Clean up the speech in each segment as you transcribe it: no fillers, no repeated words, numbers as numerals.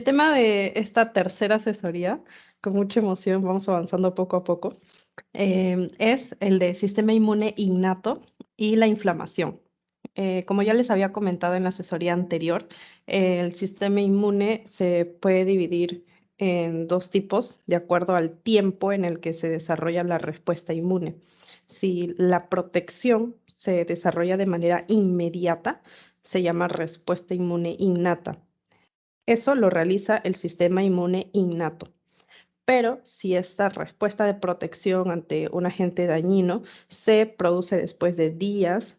El tema de esta tercera asesoría, con mucha emoción, vamos avanzando poco a poco, es el de sistema inmune innato y la inflamación. Como ya les había comentado en la asesoría anterior, el sistema inmune se puede dividir en dos tipos de acuerdo al tiempo en el que se desarrolla la respuesta inmune. Si la protección se desarrolla de manera inmediata, se llama respuesta inmune innata. Eso lo realiza el sistema inmune innato. Pero si esta respuesta de protección ante un agente dañino se produce después de días,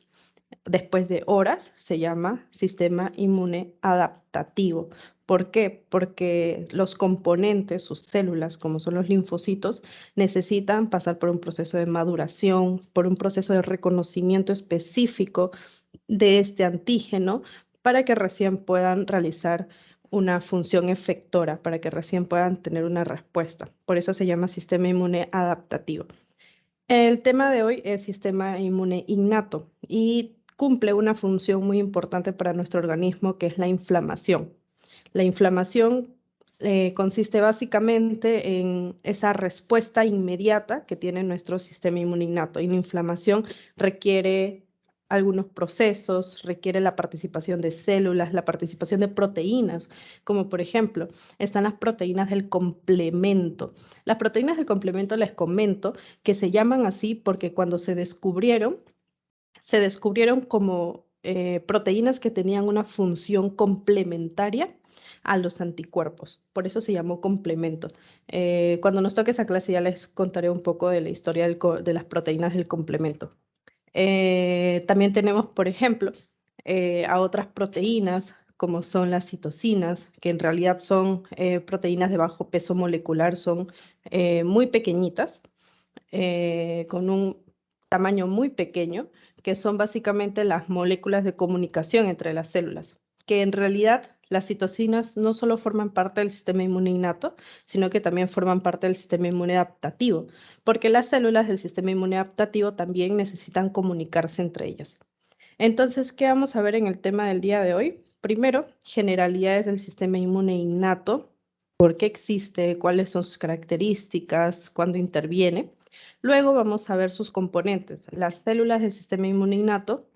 después de horas, se llama sistema inmune adaptativo. ¿Por qué? Porque los componentes, sus células, como son los linfocitos, necesitan pasar por un proceso de maduración, por un proceso de reconocimiento específico de este antígeno para que recién puedan realizar una función efectora, para que recién puedan tener una respuesta. Por eso se llama sistema inmune adaptativo. El tema de hoy es sistema inmune innato y cumple una función muy importante para nuestro organismo, que es la inflamación. La inflamación consiste básicamente en esa respuesta inmediata que tiene nuestro sistema inmune innato. Y la inflamación requiere algunos procesos, requiere la participación de células, la participación de proteínas, como por ejemplo, están las proteínas del complemento. Las proteínas del complemento les comento que se llaman así porque cuando se descubrieron como proteínas que tenían una función complementaria a los anticuerpos. Por eso se llamó complemento. Cuando nos toque esa clase ya les contaré un poco de la historia de las proteínas del complemento. También tenemos, por ejemplo, a otras proteínas como son las citocinas, que en realidad son proteínas de bajo peso molecular, son muy pequeñitas, con un tamaño muy pequeño, que son básicamente las moléculas de comunicación entre las células, que en realidad las citocinas no solo forman parte del sistema inmune innato, sino que también forman parte del sistema inmune adaptativo, porque las células del sistema inmune adaptativo también necesitan comunicarse entre ellas. Entonces, ¿qué vamos a ver en el tema del día de hoy? Primero, generalidades del sistema inmune innato, por qué existe, cuáles son sus características, cuándo interviene. Luego vamos a ver sus componentes, las células del sistema inmune innato.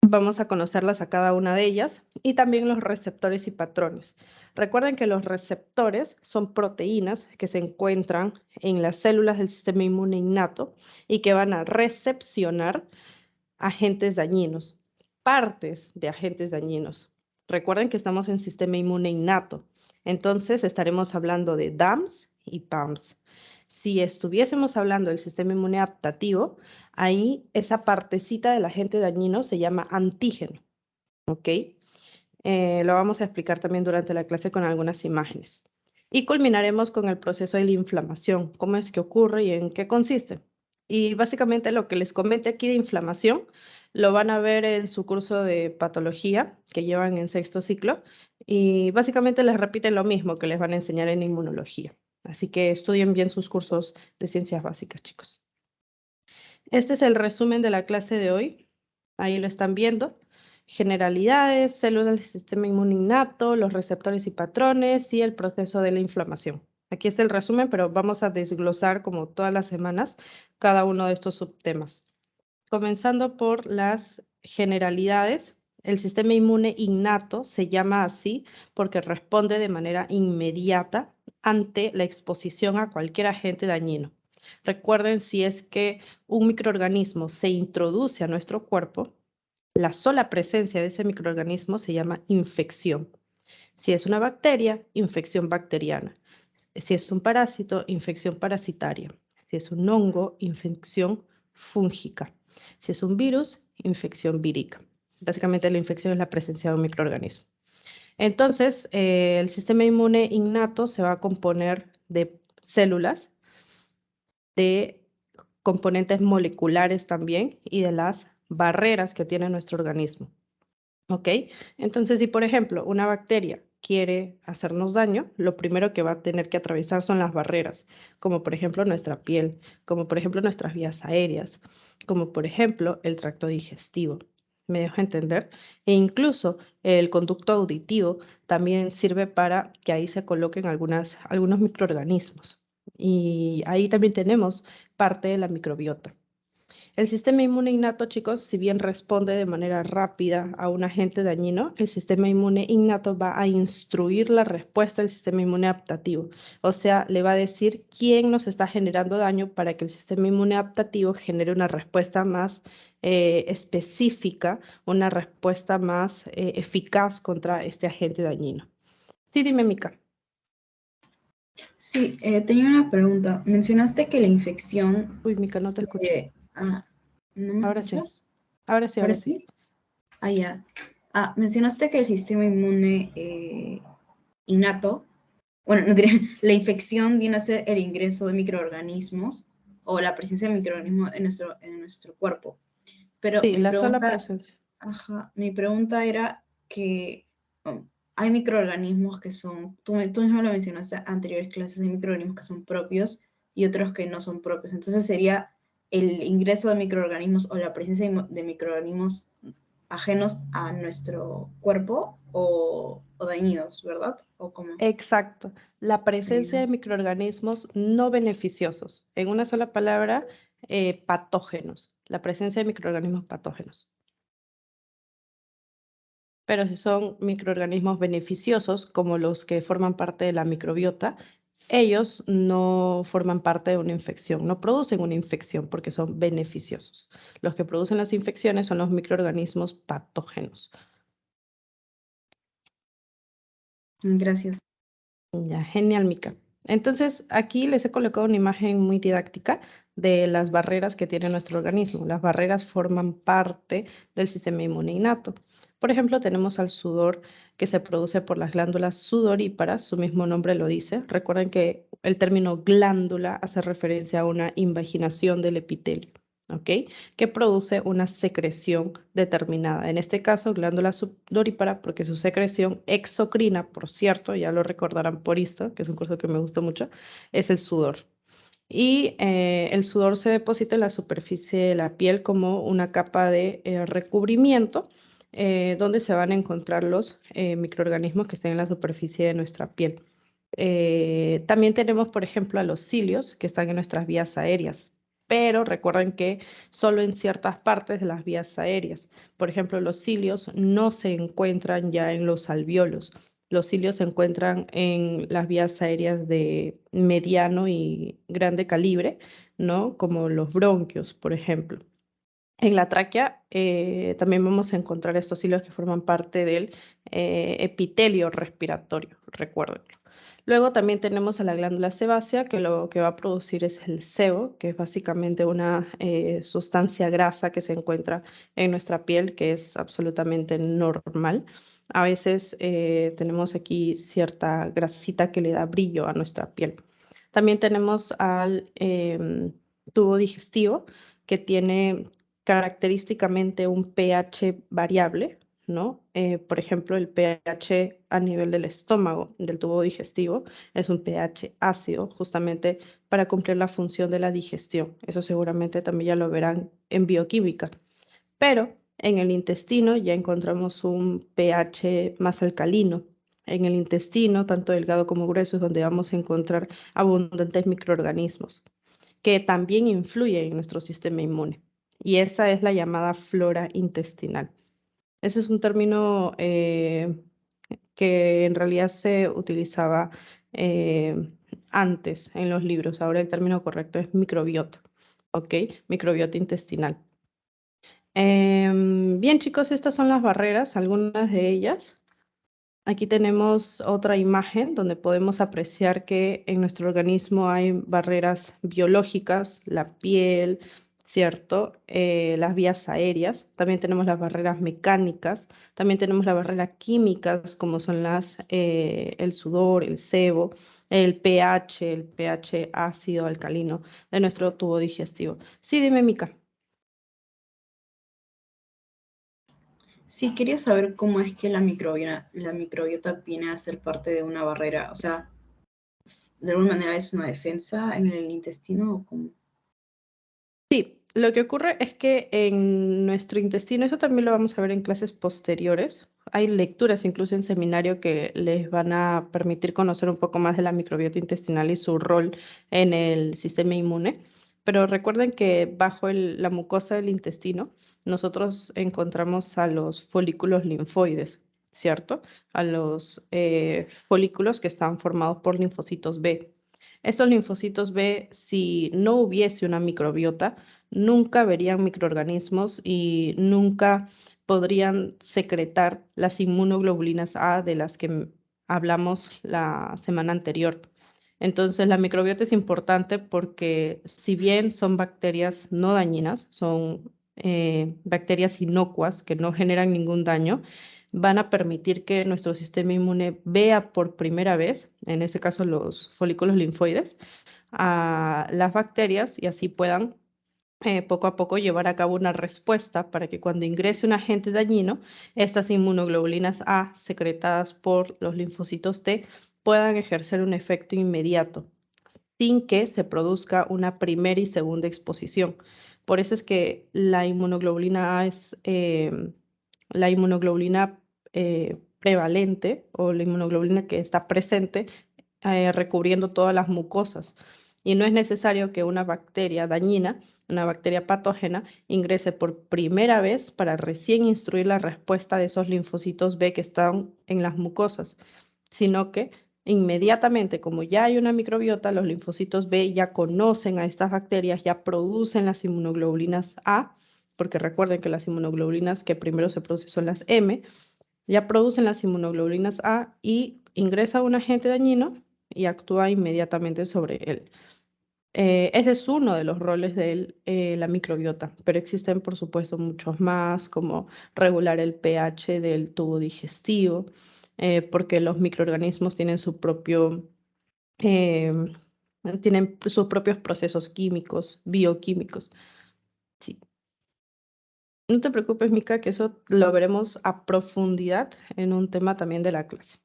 Vamos a conocerlas a cada una de ellas y también los receptores y patrones. Recuerden que los receptores son proteínas que se encuentran en las células del sistema inmune innato y que van a recepcionar agentes dañinos, partes de agentes dañinos. Recuerden que estamos en sistema inmune innato, entonces estaremos hablando de DAMs y PAMs. Si estuviésemos hablando del sistema inmune adaptativo, ahí esa partecita del agente dañino se llama antígeno, ¿ok? Lo vamos a explicar también durante la clase con algunas imágenes. Y culminaremos con el proceso de la inflamación, cómo es que ocurre y en qué consiste. Y básicamente lo que les comenté aquí de inflamación lo van a ver en su curso de patología que llevan en sexto ciclo y básicamente les repiten lo mismo que les van a enseñar en inmunología. Así que estudien bien sus cursos de ciencias básicas, chicos. Este es el resumen de la clase de hoy. Ahí lo están viendo. Generalidades, células del sistema inmune innato, los receptores y patrones y el proceso de la inflamación. Aquí está el resumen, pero vamos a desglosar como todas las semanas cada uno de estos subtemas. Comenzando por las generalidades, el sistema inmune innato se llama así porque responde de manera inmediata ante la exposición a cualquier agente dañino. Recuerden, si es que un microorganismo se introduce a nuestro cuerpo, la sola presencia de ese microorganismo se llama infección. Si es una bacteria, infección bacteriana. Si es un parásito, infección parasitaria. Si es un hongo, infección fúngica. Si es un virus, infección vírica. Básicamente la infección es la presencia de un microorganismo. Entonces, el sistema inmune innato se va a componer de células, de componentes moleculares también y de las barreras que tiene nuestro organismo. ¿Ok? Entonces, si por ejemplo una bacteria quiere hacernos daño, lo primero que va a tener que atravesar son las barreras, como por ejemplo nuestra piel, como por ejemplo nuestras vías aéreas, como por ejemplo el tracto digestivo. ¿Me dejo entender? E incluso el conducto auditivo también sirve para que ahí se coloquen algunos microorganismos. Y ahí también tenemos parte de la microbiota. El sistema inmune innato, chicos, si bien responde de manera rápida a un agente dañino, el sistema inmune innato va a instruir la respuesta del sistema inmune adaptativo. O sea, le va a decir quién nos está generando daño para que el sistema inmune adaptativo genere una respuesta más específica, una respuesta más eficaz contra este agente dañino. Sí, dime, Mica. Sí, tenía una pregunta. Mencionaste que la infección Uy, Mica, no te escucho. ¿no me Ahora sí, escuchas? ahora sí, ¿Ahora ahora sí. sí? Ah, ya. Mencionaste que el sistema inmune innato, bueno, no diré, la infección viene a ser el ingreso de microorganismos o la presencia de microorganismos en nuestro cuerpo. Pero Sí, la sola presencia. mi pregunta era que hay microorganismos que son, tú mismo lo mencionaste en anteriores clases, hay microorganismos que son propios y otros que no son propios. Entonces sería el ingreso de microorganismos o la presencia de microorganismos ajenos a nuestro cuerpo o dañinos, ¿verdad? ¿O cómo? Exacto, la presencia de Dañinos. microorganismos no beneficiosos. En una sola palabra, patógenos. La presencia de microorganismos patógenos. Pero si son microorganismos beneficiosos, como los que forman parte de la microbiota, ellos no forman parte de una infección, no producen una infección porque son beneficiosos. Los que producen las infecciones son los microorganismos patógenos. Gracias. Ya, genial, Mica. Entonces, aquí les he colocado una imagen muy didáctica de las barreras que tiene nuestro organismo. Las barreras forman parte del sistema inmune innato. Por ejemplo, tenemos al sudor que se produce por las glándulas sudoríparas, su mismo nombre lo dice. Recuerden que el término glándula hace referencia a una invaginación del epitelio, ¿ok? Que produce una secreción determinada. En este caso, glándula sudorípara, porque su secreción exocrina, por cierto, ya lo recordarán por esto, que es un curso que me gusta mucho, es el sudor. Y el sudor se deposita en la superficie de la piel como una capa de recubrimiento, donde se van a encontrar los microorganismos que estén en la superficie de nuestra piel. También tenemos, por ejemplo, a los cilios que están en nuestras vías aéreas, pero recuerden que solo en ciertas partes de las vías aéreas. Por ejemplo, los cilios no se encuentran ya en los alvéolos. Los cilios se encuentran en las vías aéreas de mediano y grande calibre, ¿no? Como los bronquios, por ejemplo. En la tráquea también vamos a encontrar estos hilos que forman parte del epitelio respiratorio, recuérdenlo. Luego también tenemos a la glándula sebácea, que lo que va a producir es el sebo, que es básicamente una sustancia grasa que se encuentra en nuestra piel, que es absolutamente normal. A veces tenemos aquí cierta grasita que le da brillo a nuestra piel. También tenemos al tubo digestivo, que tiene característicamente un pH variable, ¿no? Por ejemplo, el pH a nivel del estómago, del tubo digestivo, es un pH ácido, justamente para cumplir la función de la digestión. Eso seguramente también ya lo verán en bioquímica. Pero en el intestino ya encontramos un pH más alcalino. En el intestino, tanto delgado como grueso, es donde vamos a encontrar abundantes microorganismos que también influye en nuestro sistema inmune. Y esa es la llamada flora intestinal. Ese es un término que en realidad se utilizaba antes en los libros. Ahora el término correcto es microbiota, ¿ok? Microbiota intestinal. Bien, chicos, estas son las barreras, algunas de ellas. Aquí tenemos otra imagen donde podemos apreciar que en nuestro organismo hay barreras biológicas, la piel, ¿cierto? Las vías aéreas. También tenemos las barreras mecánicas. También tenemos las barreras químicas, como son el sudor, el sebo, el pH ácido, alcalino de nuestro tubo digestivo. Sí, dime, Mica. Sí, quería saber cómo es que la microbiota viene a ser parte de una barrera. O sea, ¿de alguna manera es una defensa en el intestino o cómo? Lo que ocurre es que en nuestro intestino, eso también lo vamos a ver en clases posteriores, hay lecturas incluso en seminario que les van a permitir conocer un poco más de la microbiota intestinal y su rol en el sistema inmune, pero recuerden que bajo la mucosa del intestino nosotros encontramos a los folículos linfoides, ¿cierto? A los folículos que están formados por linfocitos B. Estos linfocitos B, si no hubiese una microbiota, nunca verían microorganismos y nunca podrían secretar las inmunoglobulinas A de las que hablamos la semana anterior. Entonces, la microbiota es importante porque si bien son bacterias no dañinas, son bacterias inocuas que no generan ningún daño, van a permitir que nuestro sistema inmune vea por primera vez, en este caso los folículos linfoides, a las bacterias y así puedan poco a poco llevar a cabo una respuesta para que cuando ingrese un agente dañino, estas inmunoglobulinas A secretadas por los linfocitos T puedan ejercer un efecto inmediato sin que se produzca una primera y segunda exposición. Por eso es que la inmunoglobulina A es la inmunoglobulina prevalente o la inmunoglobulina que está presente recubriendo todas las mucosas. Y no es necesario que una bacteria dañina, una bacteria patógena, ingrese por primera vez para recién instruir la respuesta de esos linfocitos B que están en las mucosas, sino que inmediatamente, como ya hay una microbiota, los linfocitos B ya conocen a estas bacterias, ya producen las inmunoglobulinas A, porque recuerden que las inmunoglobulinas que primero se producen son las M, ya producen las inmunoglobulinas A y ingresa un agente dañino y actúa inmediatamente sobre él. Ese es uno de los roles de la microbiota, pero existen por supuesto muchos más, como regular el pH del tubo digestivo, porque los microorganismos eh, tienen sus propios procesos químicos, bioquímicos. Sí. No te preocupes, Mica, que eso lo veremos a profundidad en un tema también de la clase.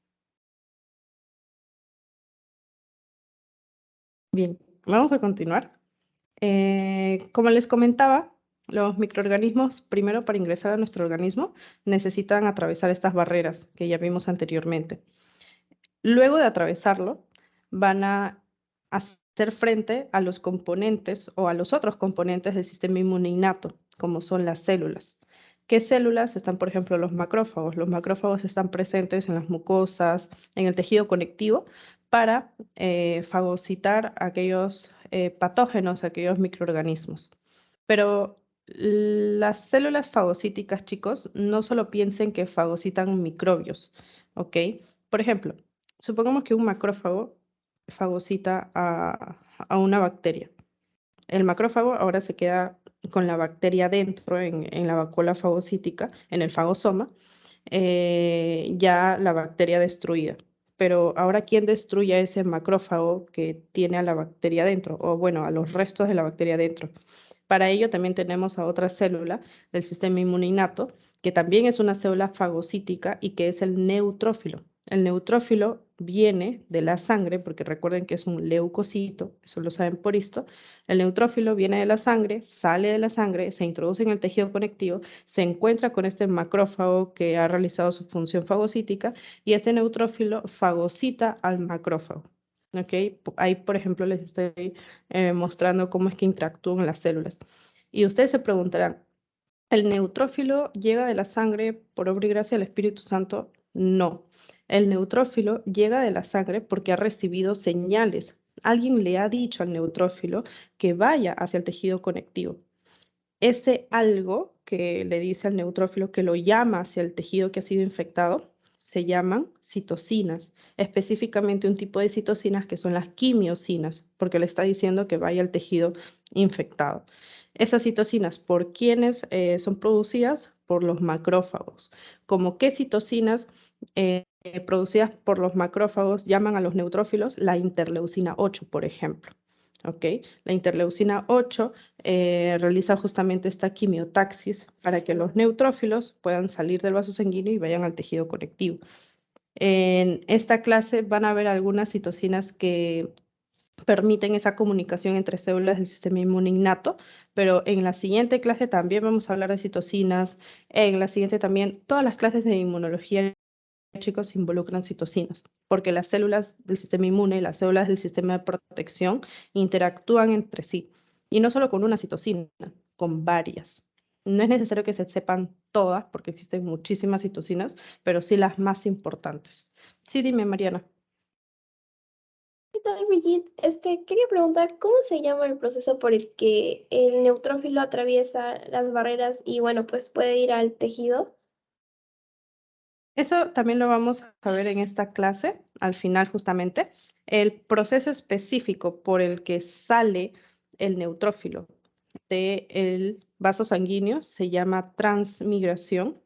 Bien, vamos a continuar. Como les comentaba, los microorganismos, primero para ingresar a nuestro organismo, necesitan atravesar estas barreras que ya vimos anteriormente. Luego de atravesarlo, van a hacer frente a los componentes o a los otros componentes del sistema inmune innato, como son las células. ¿Qué células están, por ejemplo, los macrófagos? Los macrófagos están presentes en las mucosas, en el tejido conectivo, para fagocitar aquellos patógenos, aquellos microorganismos. Pero las células fagocíticas, chicos, no solo piensen que fagocitan microbios, ¿ok? Por ejemplo, supongamos que un macrófago fagocita a una bacteria. El macrófago ahora se queda con la bacteria dentro, en la vacuola fagocítica, en el fagosoma, ya la bacteria destruida. Pero ahora, ¿quién destruye a ese macrófago que tiene a la bacteria dentro? O bueno, a los restos de la bacteria dentro. Para ello también tenemos a otra célula del sistema inmune innato, que también es una célula fagocítica y que es el neutrófilo. El neutrófilo viene de la sangre, porque recuerden que es un leucocito, eso lo saben por esto. El neutrófilo viene de la sangre, sale de la sangre, se introduce en el tejido conectivo, se encuentra con este macrófago que ha realizado su función fagocítica y este neutrófilo fagocita al macrófago. ¿Ok? Ahí, por ejemplo, les estoy mostrando cómo es que interactúan las células. Y ustedes se preguntarán, ¿el neutrófilo llega de la sangre por obra y gracia del Espíritu Santo? No. El neutrófilo llega de la sangre porque ha recibido señales. Alguien le ha dicho al neutrófilo que vaya hacia el tejido conectivo. Ese algo que le dice al neutrófilo que lo llama hacia el tejido que ha sido infectado, se llaman citocinas, específicamente un tipo de citocinas que son las quimiocinas, porque le está diciendo que vaya al tejido infectado. Esas citocinas, ¿por quiénes son producidas? Por los macrófagos. ¿Como qué citocinas producidas por los macrófagos llaman a los neutrófilos? La interleucina 8, por ejemplo. ¿Ok? La interleucina 8 realiza justamente esta quimiotaxis para que los neutrófilos puedan salir del vaso sanguíneo y vayan al tejido conectivo. En esta clase van a ver algunas citocinas que permiten esa comunicación entre células del sistema inmune innato, pero en la siguiente clase también vamos a hablar de citocinas, en la siguiente también, todas las clases de inmunología, chicos, involucran citocinas, porque las células del sistema inmune, las células del sistema de protección interactúan entre sí, y no solo con una citocina, con varias. No es necesario que se sepan todas, porque existen muchísimas citocinas, pero sí las más importantes. Sí, dime, Mariana. ¿Qué tal, Brigitte? Quería preguntar, ¿cómo se llama el proceso por el que el neutrófilo atraviesa las barreras y, bueno, pues puede ir al tejido? Eso también lo vamos a ver en esta clase, al final justamente. El proceso específico por el que sale el neutrófilo del vaso sanguíneo se llama transmigración.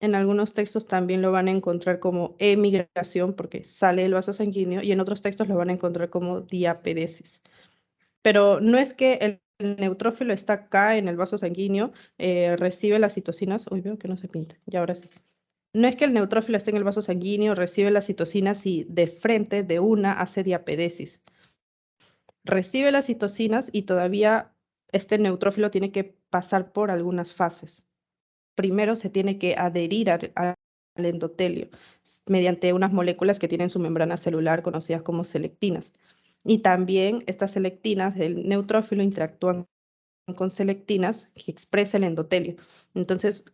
En algunos textos también lo van a encontrar como emigración porque sale del vaso sanguíneo y en otros textos lo van a encontrar como diapedesis. Pero no es que el neutrófilo está acá en el vaso sanguíneo, recibe las citocinas. Uy, veo que no se pinta, y ahora sí. No es que el neutrófilo esté en el vaso sanguíneo, recibe las citocinas y de frente, de una, hace diapedesis. Recibe las citocinas y todavía este neutrófilo tiene que pasar por algunas fases. Primero se tiene que adherir al endotelio mediante unas moléculas que tienen su membrana celular conocidas como selectinas. Y también estas selectinas del neutrófilo interactúan con selectinas que expresa el endotelio. Entonces,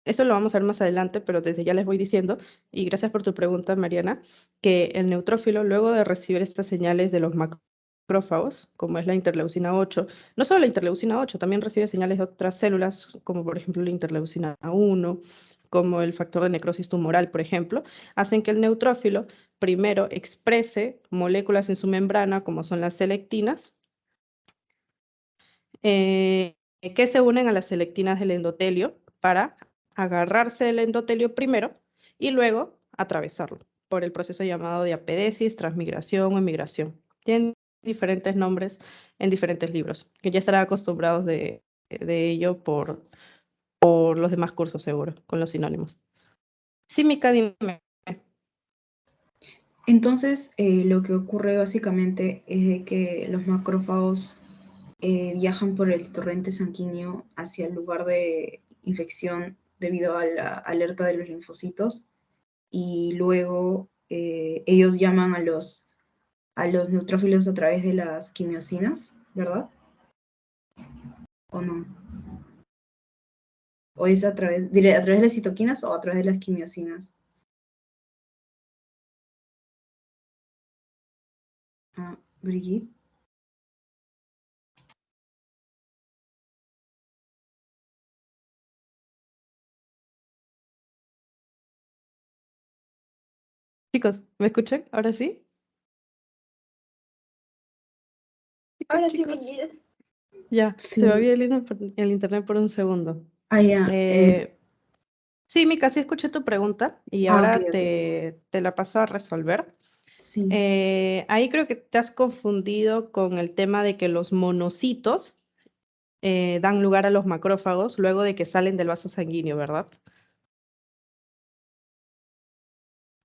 eso lo vamos a ver más adelante, pero desde ya les voy diciendo, y gracias por tu pregunta, Mariana, que el neutrófilo, luego de recibir estas señales de los macrófagos, como es la interleucina 8, no solo la interleucina 8, también recibe señales de otras células, como por ejemplo la interleucina 1, como el factor de necrosis tumoral, por ejemplo, hacen que el neutrófilo primero exprese moléculas en su membrana, como son las selectinas, que se unen a las selectinas del endotelio para agarrarse del endotelio primero y luego atravesarlo por el proceso llamado diapedesis, transmigración o emigración. Tienen diferentes nombres en diferentes libros, que ya estarán acostumbrados de ello por los demás cursos seguro, con los sinónimos. Sí, Mica, dime. Entonces, lo que ocurre básicamente es de que los macrófagos viajan por el torrente sanguíneo hacia el lugar de infección debido a la alerta de los linfocitos y luego ellos llaman a los neutrófilos a través de las quimiosinas, ¿verdad? ¿O no? ¿O es diré, a través de las citoquinas o a través de las quimiosinas? Ah, Brigitte. Chicos, ¿me escuchan? ¿Ahora sí? Ahora sí, Chicos. Brigitte. Ya, Sí. se me había el internet por un segundo. Ah, ya. Sí, Mica, sí escuché tu pregunta y Ok, ahora ok. te la paso a resolver. Sí. Ahí creo que te has confundido con el tema de que los monocitos dan lugar a los macrófagos luego de que salen del vaso sanguíneo, ¿verdad?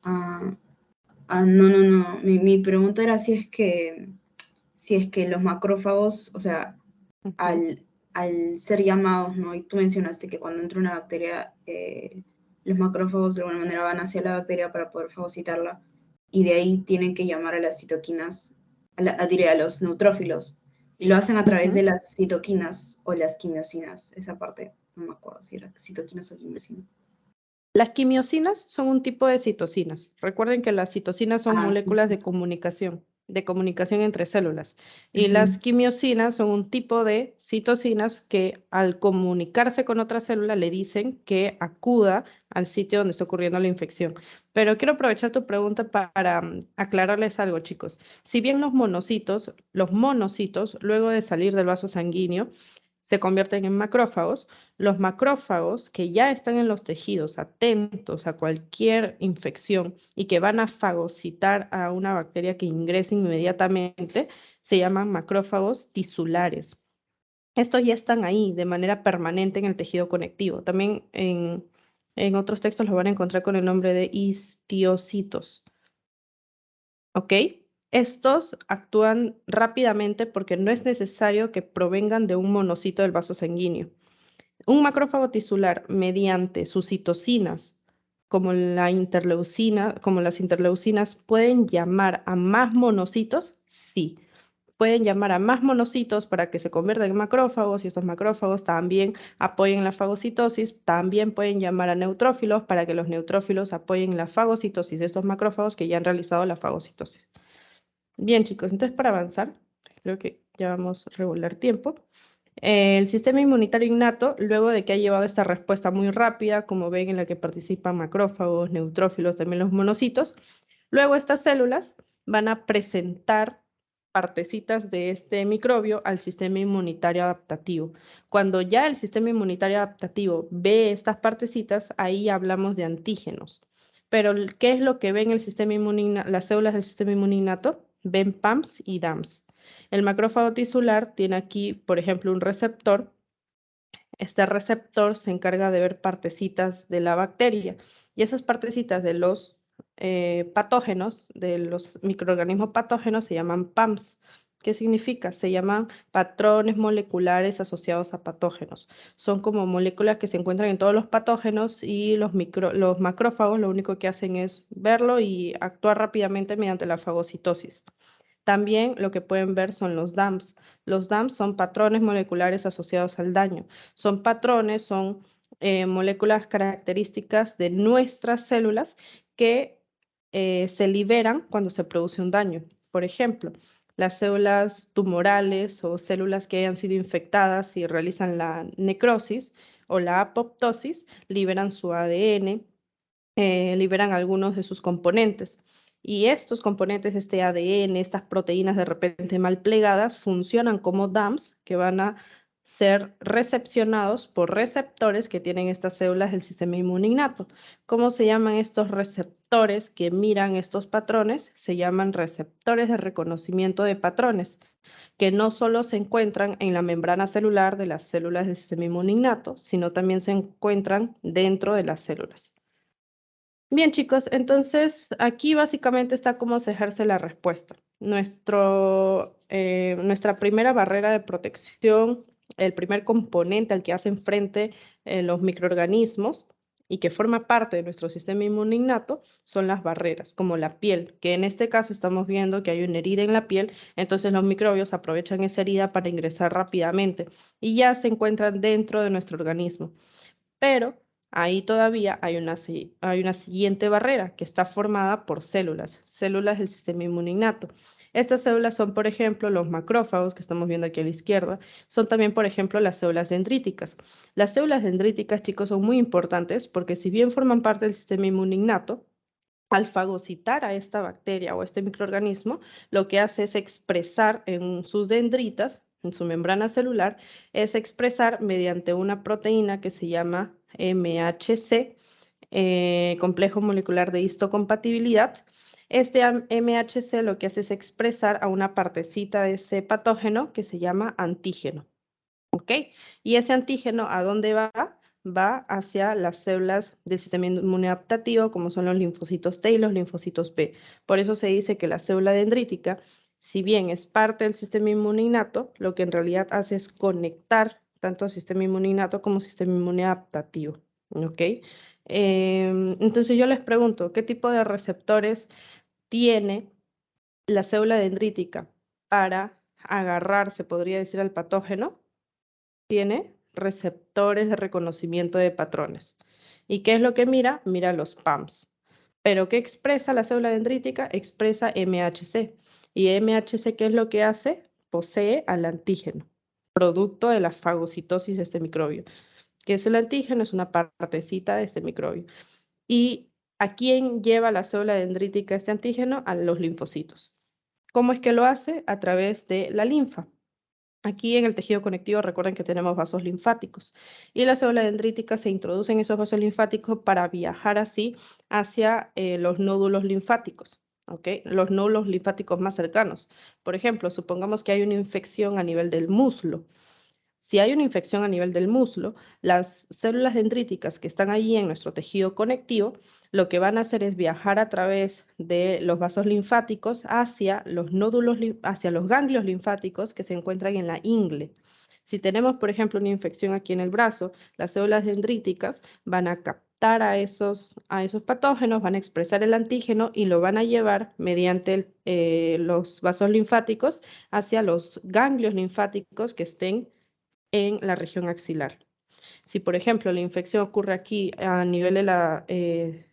Ah, no, no, no. Mi pregunta era si es que los macrófagos, o sea, Ujú. al ser llamados, ¿no? Y tú mencionaste que cuando entra una bacteria, los macrófagos de alguna manera van hacia la bacteria para poder fagocitarla, y de ahí tienen que llamar a las citoquinas, diré, a los neutrófilos, y lo hacen a través de Ujú. las citoquinas o las quimiosinas. Esa parte, no me acuerdo si era citoquinas o quimiosinas. Las quimiosinas son un tipo de citocinas. Recuerden que las citocinas son Ah, sí, moléculas sí. de comunicación entre células. Y las Ujú. quimiosinas son un tipo de citocinas que al comunicarse con otra célula le dicen que acuda al sitio donde está ocurriendo la infección. Pero quiero aprovechar tu pregunta para aclararles algo, chicos. Si bien los monocitos, luego de salir del vaso sanguíneo, se convierten en macrófagos. Los macrófagos que ya están en los tejidos atentos a cualquier infección y que van a fagocitar a una bacteria que ingrese inmediatamente, se llaman macrófagos tisulares. Estos ya están ahí de manera permanente en el tejido conectivo. También en otros textos los van a encontrar con el nombre de histiocitos. ¿Ok? Estos actúan rápidamente porque no es necesario que provengan de un monocito del vaso sanguíneo. Un macrófago tisular, mediante sus citocinas, como las interleucinas, ¿pueden llamar a más monocitos? Sí. Pueden llamar a más monocitos para que se conviertan en macrófagos y estos macrófagos también apoyen la fagocitosis. También pueden llamar a neutrófilos para que los neutrófilos apoyen la fagocitosis de estos macrófagos que ya han realizado la fagocitosis. Bien, chicos, entonces para avanzar, creo que ya vamos a regular tiempo. El sistema inmunitario innato, luego de que ha llevado esta respuesta muy rápida, como ven en la que participan macrófagos, neutrófilos, también los monocitos, luego estas células van a presentar partecitas de este microbio al sistema inmunitario adaptativo. Cuando ya el sistema inmunitario adaptativo ve estas partecitas, ahí hablamos de antígenos. Pero, ¿qué es lo que ven el sistema las células del sistema inmune innato? Ven PAMs y DAMs. El macrófago tisular tiene aquí, por ejemplo, un receptor. Este receptor se encarga de ver partecitas de la bacteria y esas partecitas de los patógenos, de los microorganismos patógenos, se llaman PAMs. ¿Qué significa? Se llaman patrones moleculares asociados a patógenos. Son como moléculas que se encuentran en todos los patógenos y los macrófagos lo único que hacen es verlo y actuar rápidamente mediante la fagocitosis. También lo que pueden ver son los DAMs. Los DAMs son patrones moleculares asociados al daño. Son patrones, son moléculas características de nuestras células que se liberan cuando se produce un daño. Por ejemplo, las células tumorales o células que hayan sido infectadas y realizan la necrosis o la apoptosis, liberan su ADN, liberan algunos de sus componentes. Y estos componentes, este ADN, estas proteínas de repente mal plegadas, funcionan como DAMs que van a ser recepcionados por receptores que tienen estas células del sistema inmune innato. ¿Cómo se llaman estos receptores que miran estos patrones? Se llaman receptores de reconocimiento de patrones, que no solo se encuentran en la membrana celular de las células del sistema inmune innato, sino también se encuentran dentro de las células. Bien, chicos, entonces aquí básicamente está cómo se ejerce la respuesta. Nuestra primera barrera de protección, el primer componente al que hacen frente los microorganismos y que forma parte de nuestro sistema inmune innato, son las barreras, como la piel, que en este caso estamos viendo que hay una herida en la piel, entonces los microbios aprovechan esa herida para ingresar rápidamente y ya se encuentran dentro de nuestro organismo. Pero ahí todavía hay una siguiente barrera que está formada por células del sistema inmune innato. Estas células son, por ejemplo, los macrófagos que estamos viendo aquí a la izquierda, son también, por ejemplo, las células dendríticas. Las células dendríticas, chicos, son muy importantes porque si bien forman parte del sistema inmune innato, al fagocitar a esta bacteria o este microorganismo, lo que hace es expresar en sus dendritas, en su membrana celular, es expresar mediante una proteína que se llama MHC, complejo molecular de histocompatibilidad. Este MHC lo que hace es expresar a una partecita de ese patógeno que se llama antígeno. ¿Ok? Y ese antígeno, ¿a dónde va? Va hacia las células del sistema inmune adaptativo, como son los linfocitos T y los linfocitos B. Por eso se dice que la célula dendrítica, si bien es parte del sistema inmune innato, lo que en realidad hace es conectar tanto al sistema inmune innato como sistema inmune adaptativo. ¿Ok? Entonces yo les pregunto, ¿qué tipo de receptores tiene la célula dendrítica para agarrarse, podría decir, al patógeno? Tiene receptores de reconocimiento de patrones. ¿Y qué es lo que mira? Mira los PAMs. ¿Pero qué expresa la célula dendrítica? Expresa MHC. ¿Y MHC qué es lo que hace? Posee al antígeno, producto de la fagocitosis de este microbio. ¿Qué es el antígeno? Es una partecita de este microbio. ¿Y a quién lleva la célula dendrítica este antígeno? A los linfocitos. ¿Cómo es que lo hace? A través de la linfa. Aquí en el tejido conectivo recuerden que tenemos vasos linfáticos y la célula dendrítica se introduce en esos vasos linfáticos para viajar así hacia los nódulos linfáticos, ¿ok? Los nódulos linfáticos más cercanos. Por ejemplo, supongamos que hay una infección a nivel del muslo. Si hay una infección a nivel del muslo, las células dendríticas que están allí en nuestro tejido conectivo lo que van a hacer es viajar a través de los vasos linfáticos hacia los nódulos, hacia los ganglios linfáticos que se encuentran en la ingle. Si tenemos, por ejemplo, una infección aquí en el brazo, las células dendríticas van a captar a esos patógenos, van a expresar el antígeno y lo van a llevar mediante los vasos linfáticos hacia los ganglios linfáticos que estén en la región axilar. Si, por ejemplo, la infección ocurre aquí a nivel de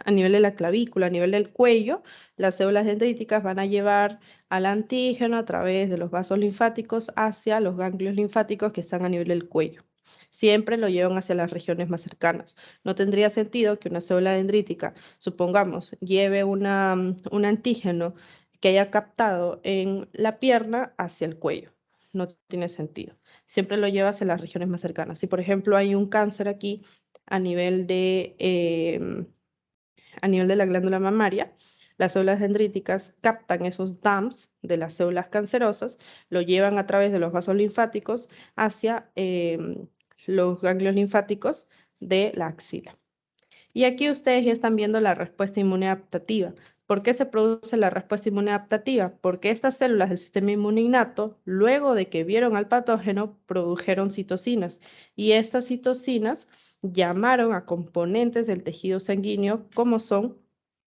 a nivel de la clavícula, a nivel del cuello, las células dendríticas van a llevar al antígeno a través de los vasos linfáticos hacia los ganglios linfáticos que están a nivel del cuello. Siempre lo llevan hacia las regiones más cercanas. No tendría sentido que una célula dendrítica, supongamos, lleve un antígeno que haya captado en la pierna hacia el cuello. No tiene sentido. Siempre lo lleva hacia las regiones más cercanas. Si, por ejemplo, hay un cáncer aquí a nivel de la glándula mamaria, las células dendríticas captan esos dumps de las células cancerosas, lo llevan a través de los vasos linfáticos hacia los ganglios linfáticos de la axila. Y aquí ustedes ya están viendo la respuesta inmune adaptativa. ¿Por qué se produce la respuesta inmune adaptativa? Porque estas células del sistema inmune innato, luego de que vieron al patógeno, produjeron citocinas. Y estas citocinas llamaron a componentes del tejido sanguíneo como son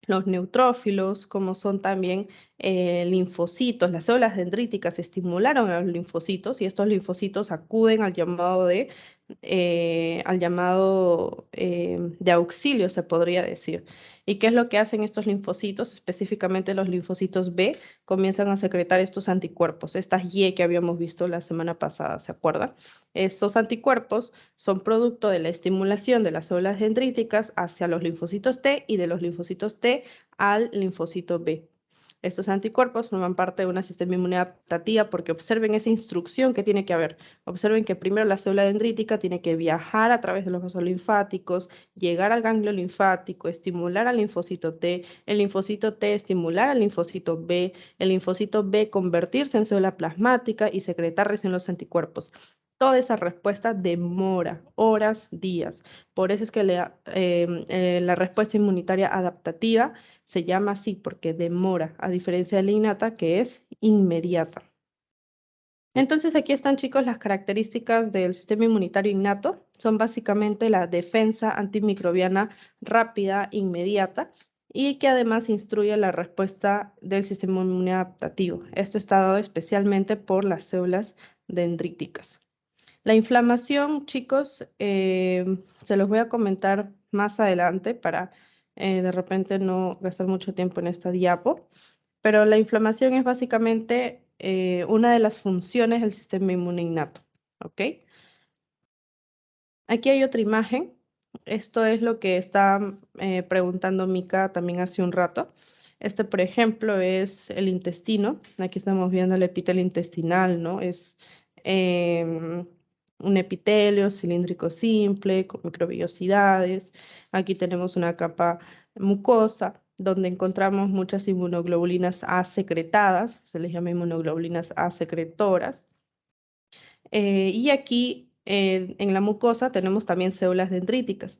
los neutrófilos, como son también linfocitos. Las células dendríticas estimularon a los linfocitos y estos linfocitos acuden al llamado de auxilio, se podría decir. ¿Y qué es lo que hacen estos linfocitos? Específicamente los linfocitos B comienzan a secretar estos anticuerpos, estas Y que habíamos visto la semana pasada, ¿se acuerdan? Estos anticuerpos son producto de la estimulación de las células dendríticas hacia los linfocitos T y de los linfocitos T al linfocito B. Estos anticuerpos forman parte de una sistema inmune adaptativa porque observen esa instrucción que tiene que haber. Observen que primero la célula dendrítica tiene que viajar a través de los vasos linfáticos, llegar al ganglio linfático, estimular al linfocito T, el linfocito T estimular al linfocito B, el linfocito B convertirse en célula plasmática y secretar recién los anticuerpos. Toda esa respuesta demora horas, días. Por eso es que la respuesta inmunitaria adaptativa se llama así, porque demora, a diferencia de la innata, que es inmediata. Entonces aquí están, chicos, las características del sistema inmunitario innato. Son básicamente la defensa antimicrobiana rápida, inmediata, y que además instruye la respuesta del sistema inmune adaptativo. Esto está dado especialmente por las células dendríticas. La inflamación, chicos, se los voy a comentar más adelante para de repente no gastar mucho tiempo en esta diapo, pero la inflamación es básicamente una de las funciones del sistema inmune innato, ¿ok? Aquí hay otra imagen. Esto es lo que está preguntando Mica también hace un rato. Este, por ejemplo, es el intestino. Aquí estamos viendo el epitelio intestinal, ¿no? Es un epitelio cilíndrico simple con microvellosidades. Aquí tenemos una capa mucosa donde encontramos muchas inmunoglobulinas A secretadas, se les llama inmunoglobulinas A secretoras. Y aquí en la mucosa tenemos también células dendríticas.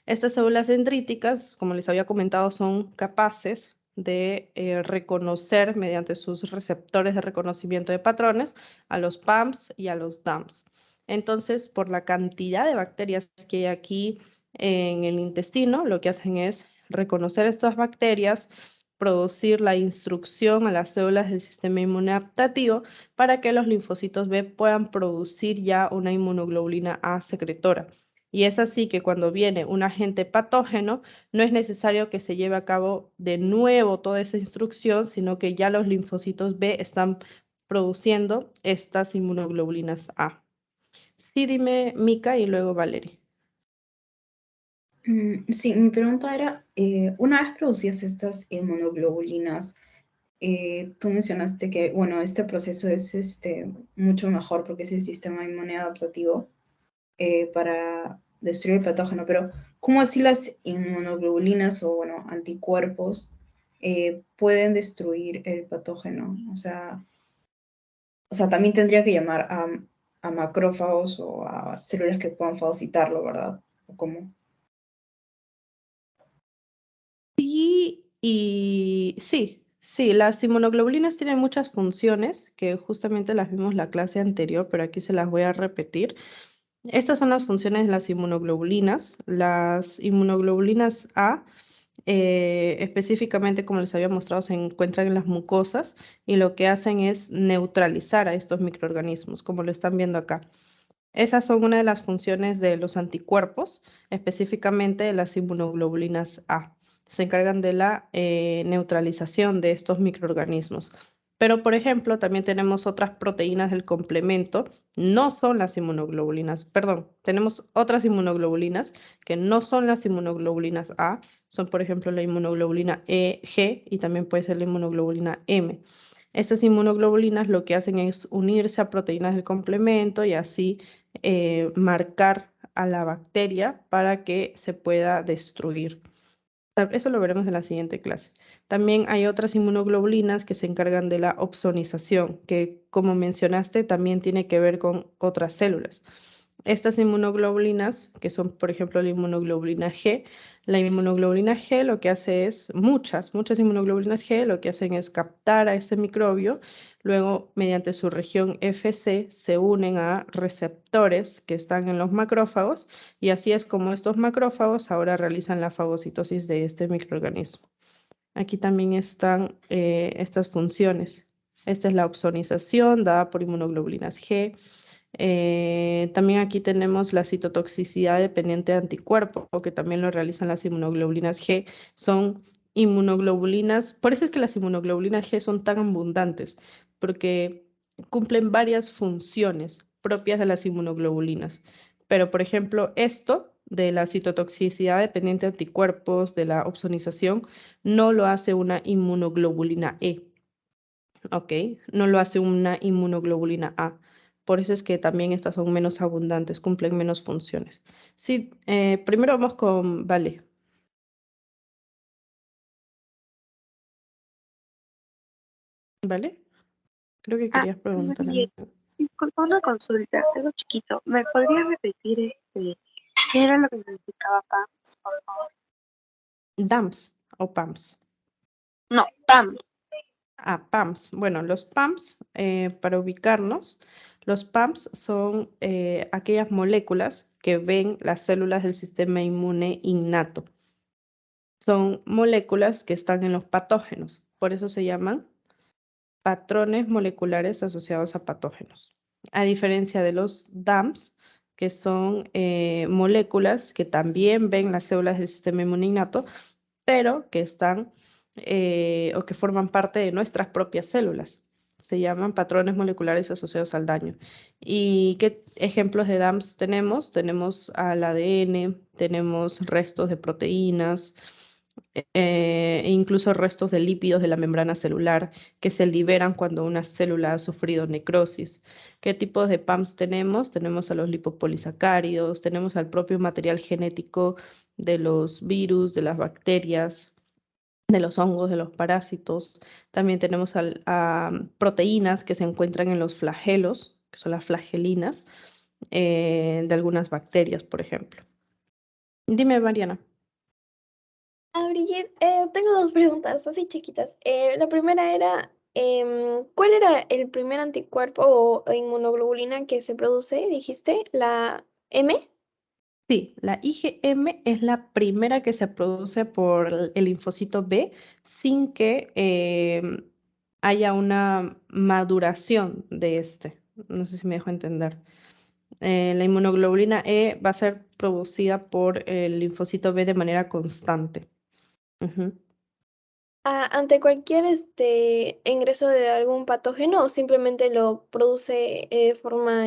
Estas células dendríticas, como les había comentado, son capaces de reconocer mediante sus receptores de reconocimiento de patrones a los PAMPs y a los DAMPs. Entonces, por la cantidad de bacterias que hay aquí en el intestino, lo que hacen es reconocer estas bacterias, producir la instrucción a las células del sistema inmune adaptativo para que los linfocitos B puedan producir ya una inmunoglobulina A secretora. Y es así que cuando viene un agente patógeno, no es necesario que se lleve a cabo de nuevo toda esa instrucción, sino que ya los linfocitos B están produciendo estas inmunoglobulinas A. Sí, dime Mica y luego Valerie. Sí, mi pregunta era, una vez producidas estas inmunoglobulinas, tú mencionaste que, bueno, este proceso es mucho mejor porque es el sistema inmune adaptativo para destruir el patógeno, pero ¿cómo así las inmunoglobulinas o, bueno, anticuerpos pueden destruir el patógeno? O sea, también tendría que llamar a macrófagos o a células que puedan fagocitarlo, ¿verdad? ¿O cómo? Y sí, las inmunoglobulinas tienen muchas funciones que justamente las vimos la clase anterior, pero aquí se las voy a repetir. Estas son las funciones de las inmunoglobulinas. Las inmunoglobulinas A, específicamente, como les había mostrado, se encuentran en las mucosas y lo que hacen es neutralizar a estos microorganismos, como lo están viendo acá. Esas son una de las funciones de los anticuerpos, específicamente de las inmunoglobulinas A. Se encargan de la neutralización de estos microorganismos. Pero, por ejemplo, también tenemos otras proteínas del complemento, no son las inmunoglobulinas, perdón, tenemos otras inmunoglobulinas que no son las inmunoglobulinas A, son, por ejemplo, la inmunoglobulina E, G y también puede ser la inmunoglobulina M. Estas inmunoglobulinas lo que hacen es unirse a proteínas del complemento y así marcar a la bacteria para que se pueda destruir. Eso lo veremos en la siguiente clase. También hay otras inmunoglobulinas que se encargan de la opsonización, que como mencionaste también tiene que ver con otras células. Estas inmunoglobulinas, que son por ejemplo la inmunoglobulina G, la inmunoglobulina G lo que hace es, muchas inmunoglobulinas G lo que hacen es captar a ese microbio, luego mediante su región Fc se unen a receptores que están en los macrófagos y así es como estos macrófagos ahora realizan la fagocitosis de este microorganismo. Aquí también están estas funciones. Esta es la opsonización dada por inmunoglobulinas G. También aquí tenemos la citotoxicidad dependiente de anticuerpo, que también lo realizan las inmunoglobulinas G. Son inmunoglobulinas, por eso es que las inmunoglobulinas G son tan abundantes, porque cumplen varias funciones propias de las inmunoglobulinas. Pero, por ejemplo, esto de la citotoxicidad dependiente de anticuerpos, de la opsonización, no lo hace una inmunoglobulina E, ¿ok? No lo hace una inmunoglobulina A. Por eso es que también estas son menos abundantes, cumplen menos funciones. Sí, primero vamos con, vale. ¿Vale? Creo que querías preguntar María, algo. disculpa una consulta, algo chiquito. ¿Me podrías repetir qué era lo que significaba PAMS, por favor? DAMS o PAMS. No, PAM. PAMS. Bueno, los PAMS, para ubicarnos, los PAMS son aquellas moléculas que ven las células del sistema inmune innato. Son moléculas que están en los patógenos, por eso se llaman patrones moleculares asociados a patógenos. A diferencia de los DAMS, que son moléculas que también ven las células del sistema inmune innato, pero que están o que forman parte de nuestras propias células. Se llaman patrones moleculares asociados al daño. ¿Y qué ejemplos de DAMS tenemos? Tenemos al ADN, tenemos restos de proteínas, e incluso restos de lípidos de la membrana celular que se liberan cuando una célula ha sufrido necrosis. ¿Qué tipos de PAMS tenemos? Tenemos a los lipopolisacáridos, tenemos al propio material genético de los virus, de las bacterias, de los hongos, de los parásitos. También tenemos a proteínas que se encuentran en los flagelos, que son las flagelinas, de algunas bacterias, por ejemplo. Dime, Mariana. Brigitte, tengo dos preguntas así chiquitas. La primera era, ¿cuál era el primer anticuerpo o inmunoglobulina que se produce? Dijiste, la M. Sí, la IgM es la primera que se produce por el linfocito B sin que haya una maduración de este. No sé si me dejo entender. La inmunoglobulina E va a ser producida por el linfocito B de manera constante. Ujú. Ante cualquier ingreso de algún patógeno o simplemente lo produce de forma,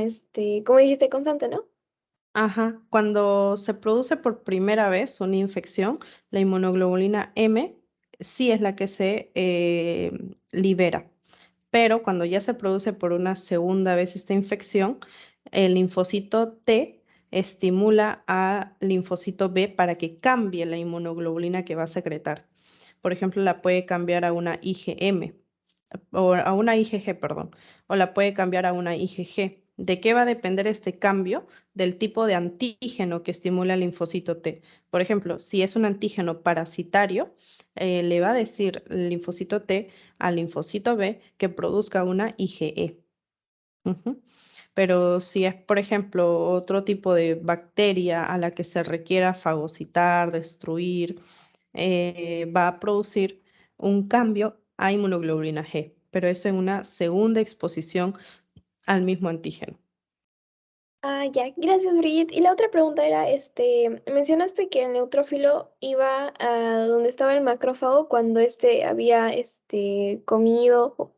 como dijiste, constante, ¿no? Ajá, cuando se produce por primera vez una infección, la inmunoglobulina M sí es la que se libera. Pero cuando ya se produce por una segunda vez esta infección, el linfocito T estimula al linfocito B para que cambie la inmunoglobulina que va a secretar. Por ejemplo, la puede cambiar a una IgM, o a una IgG, perdón, o la puede cambiar a una IgG. ¿De qué va a depender este cambio? Del tipo de antígeno que estimula el linfocito T. Por ejemplo, si es un antígeno parasitario, le va a decir el linfocito T al linfocito B que produzca una IgE. Ujú. Pero si es, por ejemplo, otro tipo de bacteria a la que se requiera fagocitar, destruir, va a producir un cambio a inmunoglobulina G, pero eso en una segunda exposición al mismo antígeno. Ah, ya, gracias, Brigitte. Y la otra pregunta era, mencionaste que el neutrófilo iba a donde estaba el macrófago cuando había comido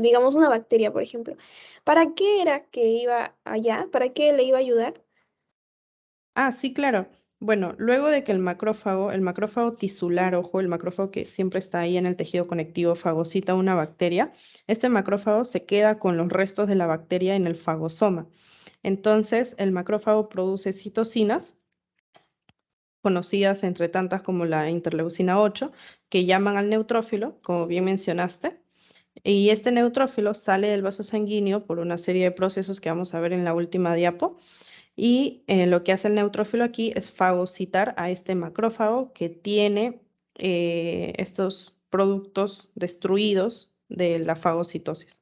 digamos, una bacteria, por ejemplo. ¿Para qué era que iba allá? ¿Para qué le iba a ayudar? Ah, sí, claro. Bueno, luego de que el macrófago tisular, ojo, el macrófago que siempre está ahí en el tejido conectivo, fagocita una bacteria, este macrófago se queda con los restos de la bacteria en el fagosoma. Entonces, el macrófago produce citocinas, conocidas entre tantas como la interleucina 8, que llaman al neutrófilo, como bien mencionaste, y este neutrófilo sale del vaso sanguíneo por una serie de procesos que vamos a ver en la última diapo, y lo que hace el neutrófilo aquí es fagocitar a este macrófago que tiene estos productos destruidos de la fagocitosis.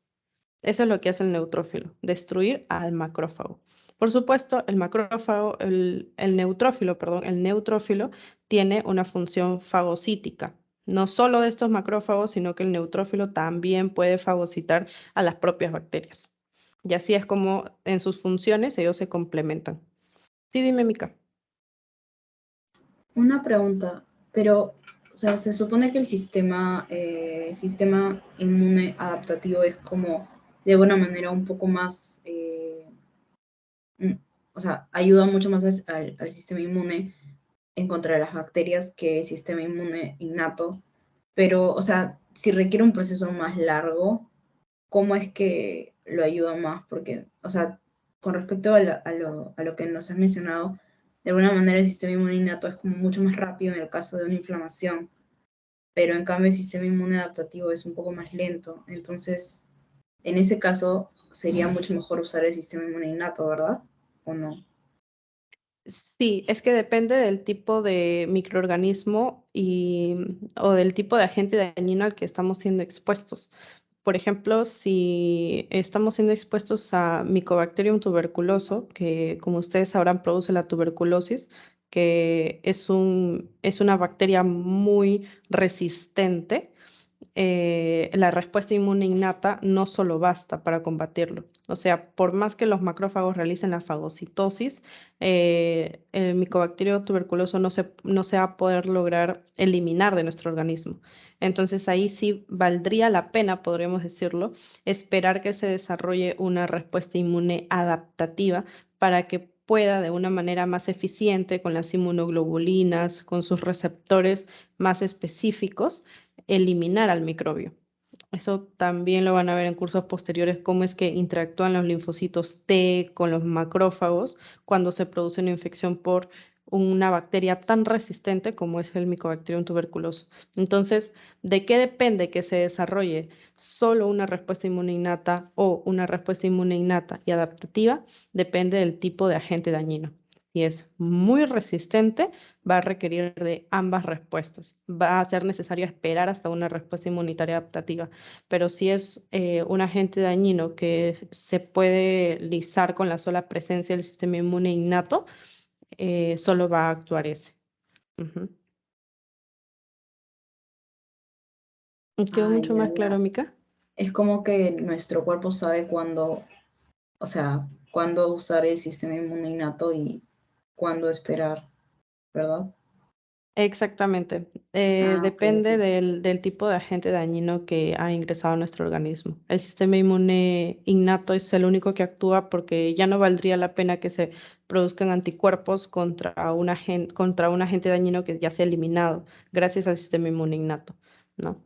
Eso es lo que hace el neutrófilo, destruir al macrófago. Por supuesto, el neutrófilo, perdón, el neutrófilo tiene una función fagocítica. No solo de estos macrófagos, sino que el neutrófilo también puede fagocitar a las propias bacterias. Y así es como en sus funciones ellos se complementan. Sí, dime, Mica. Una pregunta, pero, o sea, se supone que el sistema inmune adaptativo es como, de alguna manera, un poco más, o sea, ayuda mucho más al sistema inmune en contra de las bacterias que el sistema inmune innato, pero, o sea, si requiere un proceso más largo, ¿cómo es que lo ayuda más? Porque, o sea, con respecto a lo que nos has mencionado, de alguna manera el sistema inmune innato es como mucho más rápido en el caso de una inflamación, pero en cambio el sistema inmune adaptativo es un poco más lento. Entonces, en ese caso, sería mucho mejor usar el sistema inmune innato, ¿verdad? ¿O no? Sí, es que depende del tipo de microorganismo o del tipo de agente dañino al que estamos siendo expuestos. Por ejemplo, si estamos siendo expuestos a Mycobacterium tuberculoso, que como ustedes sabrán produce la tuberculosis, que es una bacteria muy resistente, la respuesta inmune innata no solo basta para combatirlo. O sea, por más que los macrófagos realicen la fagocitosis, el micobacterio tuberculoso no se va a poder lograr eliminar de nuestro organismo. Entonces ahí sí valdría la pena, podríamos decirlo, esperar que se desarrolle una respuesta inmune adaptativa para que pueda de una manera más eficiente, con las inmunoglobulinas, con sus receptores más específicos, eliminar al microbio. Eso también lo van a ver en cursos posteriores, cómo es que interactúan los linfocitos T con los macrófagos cuando se produce una infección por una bacteria tan resistente como es el Mycobacterium tuberculoso. Entonces, ¿de qué depende que se desarrolle solo una respuesta inmune innata o una respuesta inmune innata y adaptativa? Depende del tipo de agente dañino. Si es muy resistente, va a requerir de ambas respuestas. Va a ser necesario esperar hasta una respuesta inmunitaria adaptativa. Pero si es un agente dañino que se puede lisar con la sola presencia del sistema inmune innato, solo va a actuar ese. Ujú. ¿Quedó Ah, mucho ya, más claro, ya. Mica? Es como que nuestro cuerpo sabe cuándo, o sea, cuándo usar el sistema inmune innato y cuándo esperar, ¿verdad? Exactamente. Ah, ok, Depende ok. del tipo de agente dañino que ha ingresado a nuestro organismo. El sistema inmune innato es el único que actúa porque ya no valdría la pena que se produzcan anticuerpos contra un agente dañino que ya se ha eliminado gracias al sistema inmune innato, ¿no?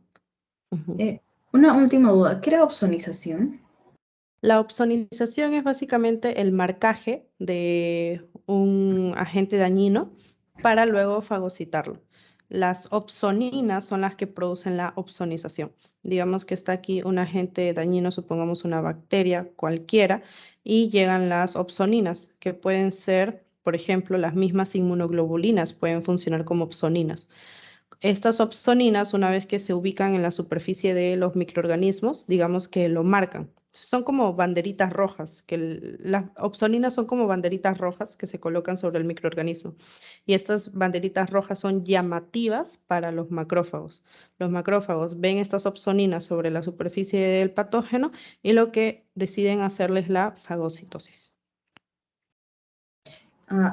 Ujú. Eh, una última duda, ¿qué era opsonización? La opsonización es básicamente el marcaje de un agente dañino para luego fagocitarlo. las opsoninas son las que producen la opsonización. Digamos que está aquí un agente dañino, supongamos una bacteria cualquiera, y llegan las opsoninas, que pueden ser, por ejemplo, las mismas inmunoglobulinas, pueden funcionar como opsoninas. Estas opsoninas, una vez que se ubican en la superficie de los microorganismos, digamos que lo marcan. Son como banderitas rojas, las opsoninas son como banderitas rojas que se colocan sobre el microorganismo. Y estas banderitas rojas son llamativas para los macrófagos. Los macrófagos ven estas opsoninas sobre la superficie del patógeno y lo que deciden hacerles la fagocitosis.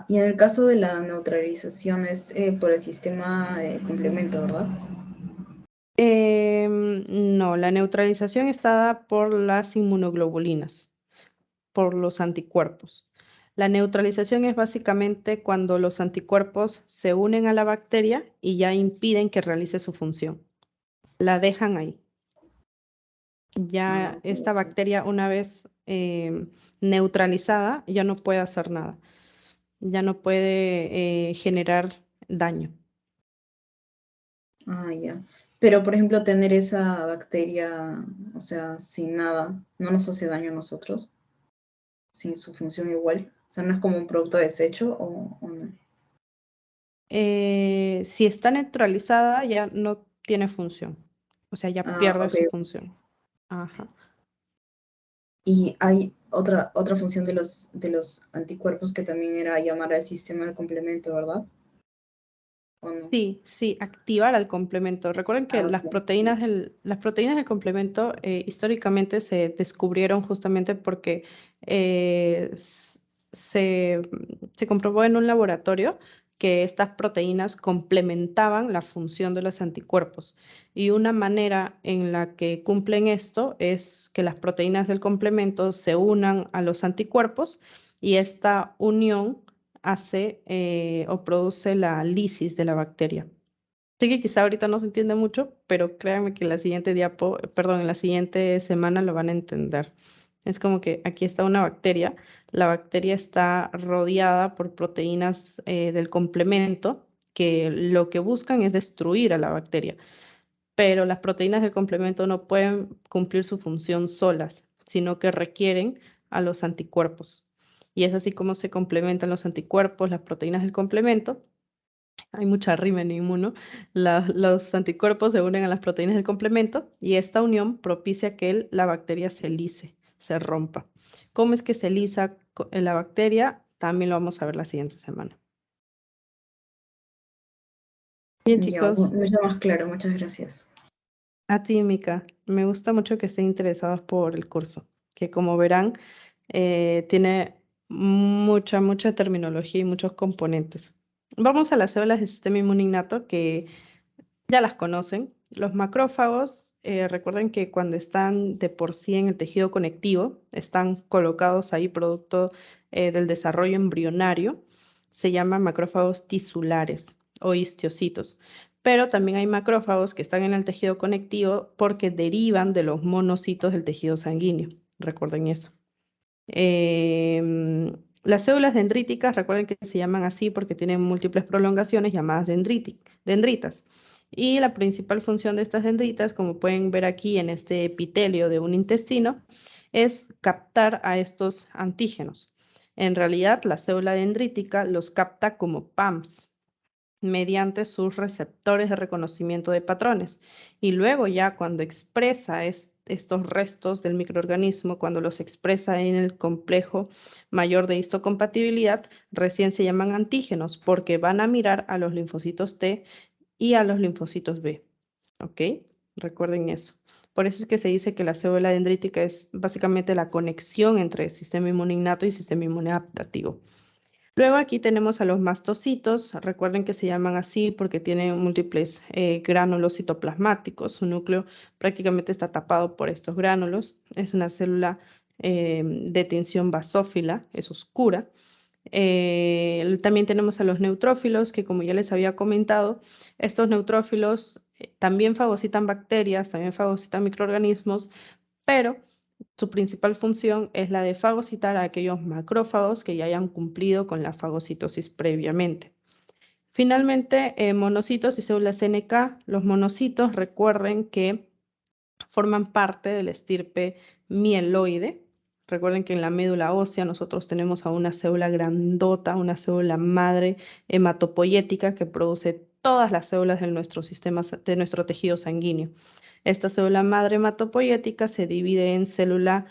Y en el caso de la neutralización es por el sistema de complemento, ¿verdad? No, la neutralización está dada por las inmunoglobulinas, por los anticuerpos. La neutralización es básicamente cuando los anticuerpos se unen a la bacteria y ya impiden que realice su función. La dejan ahí. Ya esta bacteria, una vez neutralizada, ya no puede hacer nada. Ya no puede generar daño. Ya. Pero, por ejemplo, tener esa bacteria, o sea, sin nada, ¿no nos hace daño a nosotros? Sin su función igual. O sea, ¿no es como un producto desecho o no? Si está neutralizada, ya no tiene función. O sea, ya pierde Ok. su función. Ajá. Y hay otra función de los anticuerpos que también era llamar al sistema del complemento, ¿verdad? ¿O no? Sí, activar al complemento. Recuerden que las Ok, sí. proteínas del complemento históricamente se descubrieron justamente porque se, se comprobó en un laboratorio que estas proteínas complementaban la función de los anticuerpos. Y una manera en la que cumplen esto es que las proteínas del complemento se unan a los anticuerpos y esta unión hace o produce la lisis de la bacteria. Sé que quizá ahorita no se entiende mucho, pero créanme que en la siguiente en la siguiente semana lo van a entender. Es como que aquí está una bacteria, la bacteria está rodeada por proteínas del complemento que lo que buscan es destruir a la bacteria, pero las proteínas del complemento no pueden cumplir su función solas, sino que requieren a los anticuerpos. Y es así como se complementan los anticuerpos, las proteínas del complemento. Hay mucha rima en inmuno. Los anticuerpos se unen a las proteínas del complemento y esta unión propicia que la bacteria se lise, se rompa. ¿Cómo es que se lisa la bacteria? También lo vamos a ver la siguiente semana. Bien, Ya, chicos. mucho más claro, muchas gracias. A ti, Mica, me gusta mucho que estén interesados por el curso, que como verán, tiene mucha terminología y muchos componentes. Vamos a las células del sistema inmune innato que ya las conocen. Los macrófagos, recuerden que cuando están de por sí en el tejido conectivo, están colocados ahí producto del desarrollo embrionario, se llaman macrófagos tisulares o histiocitos. Pero también hay macrófagos que están en el tejido conectivo porque derivan de los monocitos del tejido sanguíneo. Recuerden eso. Las células dendríticas, recuerden que se llaman así porque tienen múltiples prolongaciones llamadas dendritas. Y la principal función de estas dendritas, como pueden ver aquí en este epitelio de un intestino, es captar a estos antígenos. En realidad, la célula dendrítica los capta como PAMs, mediante sus receptores de reconocimiento de patrones. Y luego ya cuando expresa estos restos del microorganismo, cuando los expresa en el complejo mayor de histocompatibilidad, recién se llaman antígenos porque van a mirar a los linfocitos T y a los linfocitos B. ¿Ok? Recuerden eso. Por eso es que se dice que la célula dendrítica es básicamente la conexión entre el sistema inmune innato y el sistema inmune adaptativo. Luego aquí tenemos a los mastocitos, recuerden que se llaman así porque tienen múltiples gránulos citoplasmáticos, su núcleo prácticamente está tapado por estos gránulos, es una célula de tinción basófila, es oscura. También tenemos a los neutrófilos, que como ya les había comentado, estos neutrófilos también fagocitan bacterias, también fagocitan microorganismos, pero su principal función es la de fagocitar a aquellos macrófagos que ya hayan cumplido con la fagocitosis previamente. Finalmente, monocitos y células NK. Los monocitos, recuerden que forman parte de la estirpe mieloide. Recuerden que en la médula ósea nosotros tenemos a una célula grandota, una célula madre hematopoyética que produce todas las células de nuestro sistema, de nuestro tejido sanguíneo. Esta célula madre hematopoyética se divide en célula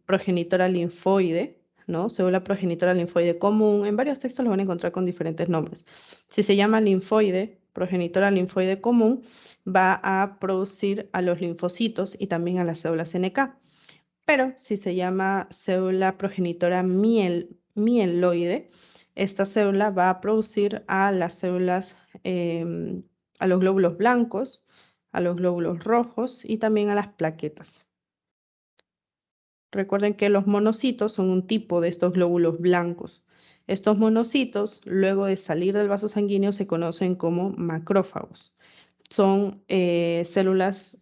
progenitora linfoide, ¿no? Célula progenitora linfoide común. En varios textos lo van a encontrar con diferentes nombres. Si se llama linfoide, progenitora linfoide común, va a producir a los linfocitos y también a las células NK. Pero si se llama célula progenitora mieloide, esta célula va a producir a las células, a los glóbulos blancos, a los glóbulos rojos y también a las plaquetas. Recuerden que los monocitos son un tipo de estos glóbulos blancos. Estos monocitos, luego de salir del vaso sanguíneo, se conocen como macrófagos. Son células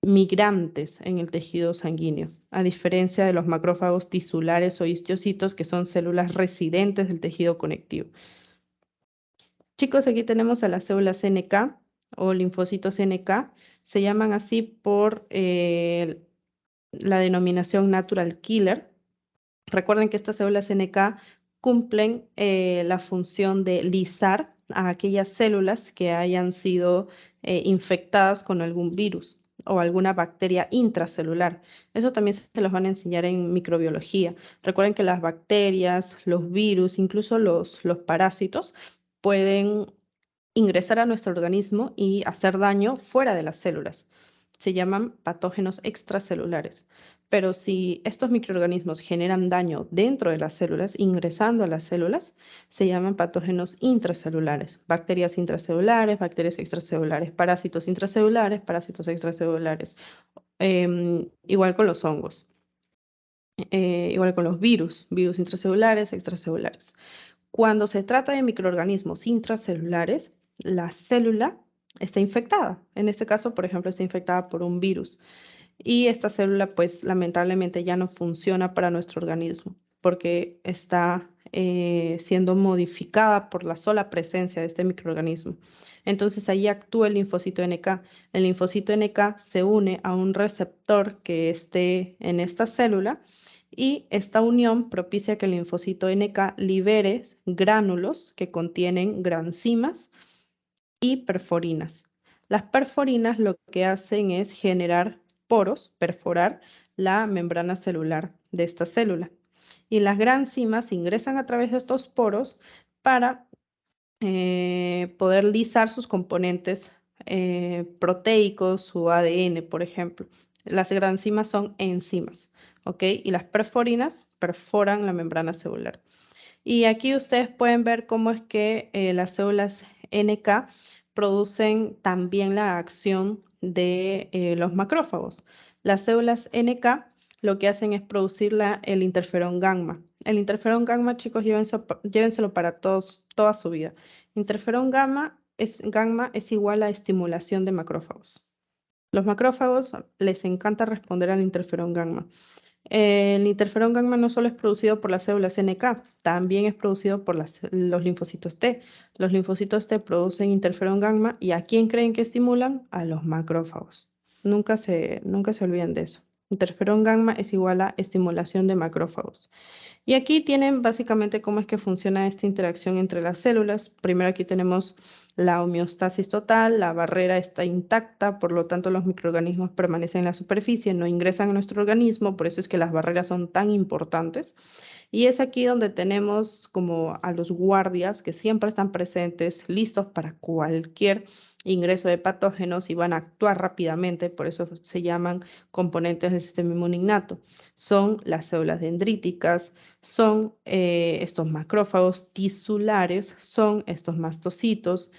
migrantes en el tejido sanguíneo, a diferencia de los macrófagos tisulares o histocitos, que son células residentes del tejido conectivo. Chicos, aquí tenemos a las células NK o linfocitos NK. Se llaman así por la denominación natural killer. Recuerden que estas células NK cumplen la función de lisar a aquellas células que hayan sido infectadas con algún virus o alguna bacteria intracelular. Eso también se los van a enseñar en microbiología. Recuerden que las bacterias, los virus, incluso los parásitos, pueden ingresar a nuestro organismo y hacer daño fuera de las células. Se llaman patógenos extracelulares. Pero si estos microorganismos generan daño dentro de las células, ingresando a las células, se llaman patógenos intracelulares. Bacterias intracelulares, bacterias extracelulares, parásitos intracelulares, parásitos extracelulares. Igual con los hongos. Igual con los virus, virus intracelulares, extracelulares. Cuando se trata de microorganismos intracelulares, la célula está infectada. En este caso, por ejemplo, está infectada por un virus. Y esta célula, pues, lamentablemente ya no funciona para nuestro organismo porque está siendo modificada por la sola presencia de este microorganismo. Entonces, ahí actúa el linfocito NK. El linfocito NK se une a un receptor que esté en esta célula y esta unión propicia que el linfocito NK libere gránulos que contienen granzimas y perforinas. Las perforinas lo que hacen es generar poros, perforar la membrana celular de esta célula. Y las granzimas ingresan a través de estos poros para poder lisar sus componentes proteicos, su ADN, por ejemplo. Las granzimas son enzimas, ¿ok? Y las perforinas perforan la membrana celular. Y aquí ustedes pueden ver cómo es que las células NK producen también la acción de los macrófagos. Las células NK lo que hacen es producir el interferón gamma. El interferón gamma, chicos, llévenselo para toda su vida. Interferón gamma es igual a estimulación de macrófagos. Los macrófagos les encanta responder al interferón gamma. El interferón gamma no solo es producido por las células NK, también es producido por los linfocitos T. Los linfocitos T producen interferón gamma y ¿a quién creen que estimulan? A los macrófagos. Nunca se olviden de eso. Interferón gamma es igual a estimulación de macrófagos. Y aquí tienen básicamente cómo es que funciona esta interacción entre las células. Primero aquí tenemos la homeostasis total, la barrera está intacta, por lo tanto los microorganismos permanecen en la superficie, no ingresan a nuestro organismo, por eso es que las barreras son tan importantes. Y es aquí donde tenemos como a los guardias que siempre están presentes, listos para cualquier ingreso de patógenos y van a actuar rápidamente, por eso se llaman componentes del sistema inmune innato. Son las células dendríticas, son estos macrófagos tisulares, son estos mastocitos,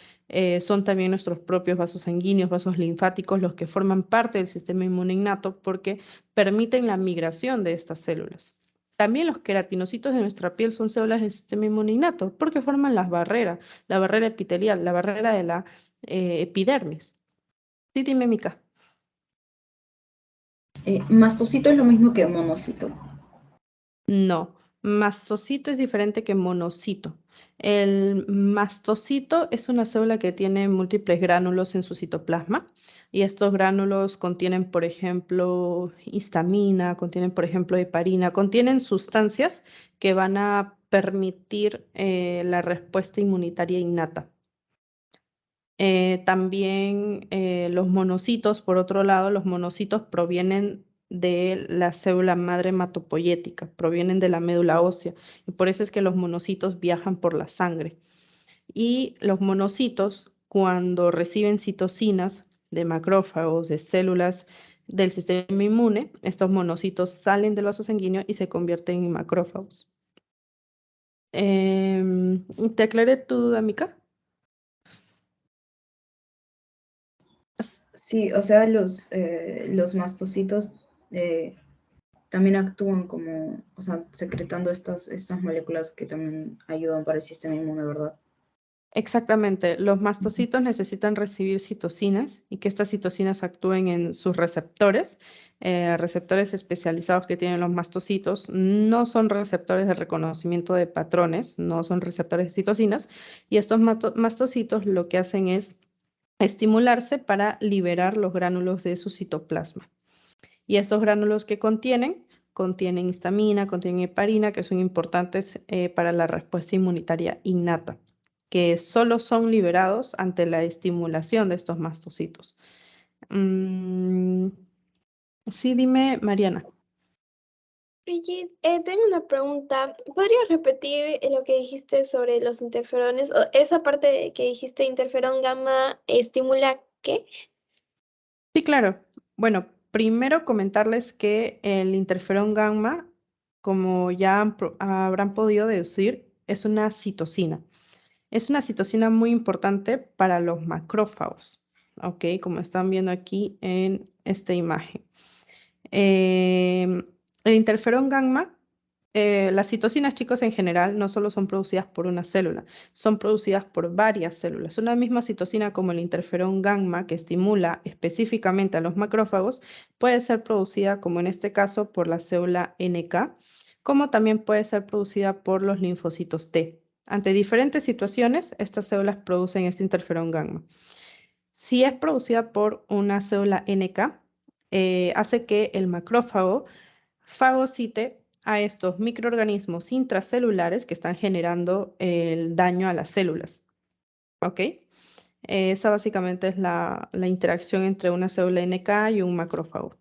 son también nuestros propios vasos sanguíneos, vasos linfáticos, los que forman parte del sistema inmune innato porque permiten la migración de estas células. También los queratinocitos de nuestra piel son células del sistema inmune innato porque forman la barrera epitelial, la barrera de la epidermis. Sí, dime, Mica. Mastocito es lo mismo que monocito. No, mastocito es diferente que monocito. El mastocito es una célula que tiene múltiples gránulos en su citoplasma y estos gránulos contienen, por ejemplo, histamina, contienen, por ejemplo, heparina, contienen sustancias que van a permitir la respuesta inmunitaria innata. También los monocitos, por otro lado, los monocitos provienen de la célula madre hematopoyética, provienen de la médula ósea, y por eso es que los monocitos viajan por la sangre. Y los monocitos, cuando reciben citocinas de macrófagos, de células del sistema inmune, estos monocitos salen del vaso sanguíneo y se convierten en macrófagos. ¿Te aclaré tu duda, Mica? Sí, o sea, los mastocitos también actúan como, o sea, secretando estas moléculas que también ayudan para el sistema inmune, ¿verdad? Exactamente, los mastocitos necesitan recibir citocinas y que estas citocinas actúen en sus receptores. Receptores especializados que tienen los mastocitos no son receptores de reconocimiento de patrones, no son receptores de citocinas, y estos mastocitos lo que hacen es estimularse para liberar los gránulos de su citoplasma. Y estos gránulos que contienen histamina, contienen heparina, que son importantes para la respuesta inmunitaria innata, que solo son liberados ante la estimulación de estos mastocitos. Sí, dime, Mariana. Brigitte, tengo una pregunta. ¿Podrías repetir lo que dijiste sobre los interferones? O esa parte que dijiste, interferón gamma, ¿estimula qué? Sí, claro. Bueno, primero comentarles que el interferón gamma, como ya habrán podido deducir, es una citocina. Es una citocina muy importante para los macrófagos, ¿ok? Como están viendo aquí en esta imagen. El interferón gamma, las citocinas, chicos, en general, no solo son producidas por una célula, son producidas por varias células. Una misma citocina como el interferón gamma, que estimula específicamente a los macrófagos, puede ser producida, como en este caso, por la célula NK, como también puede ser producida por los linfocitos T. Ante diferentes situaciones, estas células producen este interferón gamma. Si es producida por una célula NK, hace que el macrófago fagocite a estos microorganismos intracelulares que están generando el daño a las células. ¿Ok? Esa básicamente es la interacción entre una célula NK y un macrófago.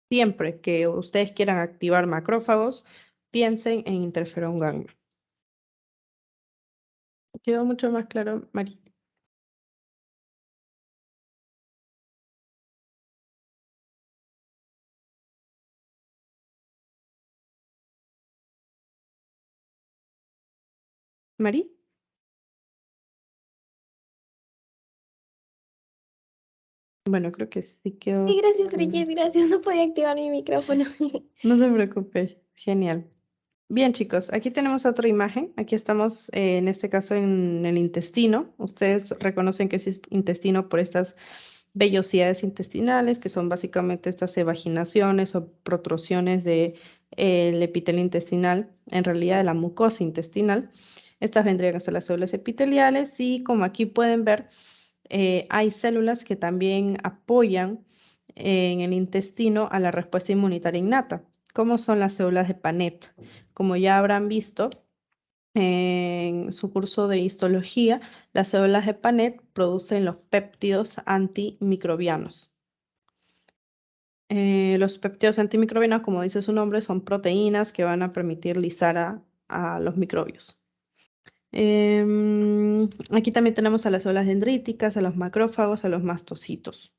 Siempre que ustedes quieran activar macrófagos, piensen en interferón gamma. ¿Quedó mucho más claro, Mari? ¿Mari? Bueno, creo que sí quedó. Sí, gracias, Brigitte, gracias. No podía activar mi micrófono. No se preocupe, genial. Bien, chicos, aquí tenemos otra imagen. Aquí estamos, en este caso, en el intestino. Ustedes reconocen que es intestino por estas vellosidades intestinales, que son básicamente estas evaginaciones o protrusiones del epitelio intestinal, en realidad de la mucosa intestinal. Estas vendrían a ser las células epiteliales y como aquí pueden ver, hay células que también apoyan en el intestino a la respuesta inmunitaria innata, como son las células de Panet. Como ya habrán visto en su curso de histología, las células de Panet producen los péptidos antimicrobianos. Los péptidos antimicrobianos, como dice su nombre, son proteínas que van a permitir lisar a los microbios. Aquí también tenemos a las células dendríticas, a los macrófagos, a los mastocitos.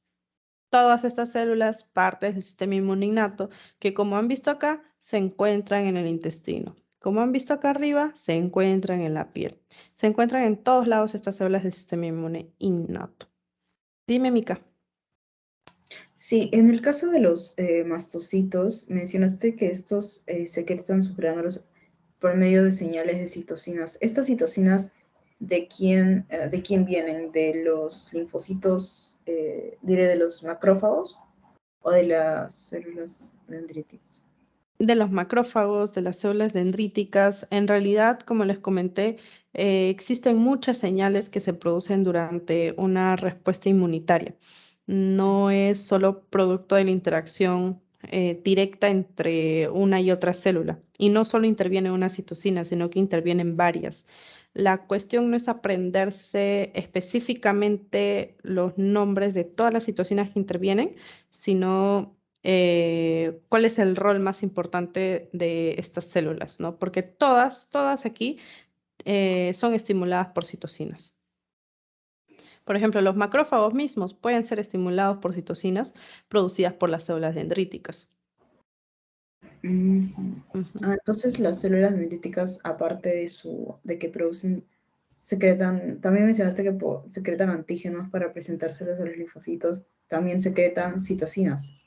Todas estas células, partes del sistema inmune innato, que como han visto acá, se encuentran en el intestino. Como han visto acá arriba, se encuentran en la piel. Se encuentran en todos lados estas células del sistema inmune innato. Dime, Mica. Sí, en el caso de los mastocitos, mencionaste que estos secretan sus gránulos por medio de señales de citocinas. ¿Estas citocinas de quién vienen? ¿De los linfocitos, diré, de los macrófagos o de las células dendríticas? De los macrófagos, de las células dendríticas, en realidad, como les comenté, existen muchas señales que se producen durante una respuesta inmunitaria. No es solo producto de la interacción directa entre una y otra célula. Y no solo interviene una citocina, sino que intervienen varias. La cuestión no es aprenderse específicamente los nombres de todas las citocinas que intervienen, sino cuál es el rol más importante de estas células, ¿no? Porque todas aquí son estimuladas por citocinas. Por ejemplo, los macrófagos mismos pueden ser estimulados por citocinas producidas por las células dendríticas. Entonces las células dendríticas, aparte de que producen, secretan, también mencionaste que secretan antígenos para presentárselos a los linfocitos, también secretan citocinas.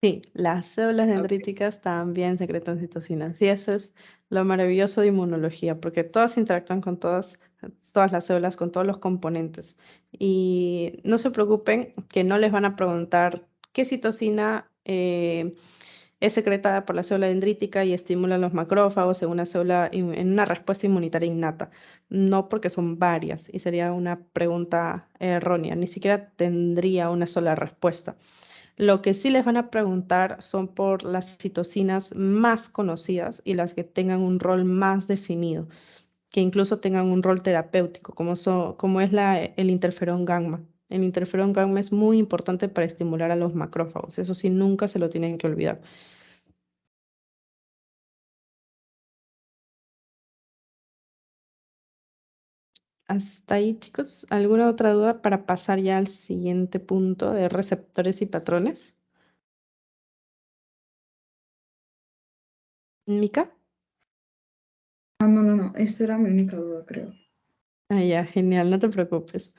Sí, las células dendríticas también secretan citocinas. Y eso es lo maravilloso de inmunología, porque todas interactúan con todas las células, con todos los componentes. Y no se preocupen que no les van a preguntar qué citocina es secretada por la célula dendrítica y estimula a los macrófagos en una respuesta inmunitaria innata. No, porque son varias y sería una pregunta errónea, ni siquiera tendría una sola respuesta. Lo que sí les van a preguntar son por las citocinas más conocidas y las que tengan un rol más definido, que incluso tengan un rol terapéutico, como es el interferón gamma. El interferón gamma es muy importante para estimular a los macrófagos, eso sí, nunca se lo tienen que olvidar. Hasta ahí, chicos. ¿Alguna otra duda para pasar ya al siguiente punto de receptores y patrones? ¿Mica? No, esta era mi única duda, creo. Ah, ya, genial, no te preocupes.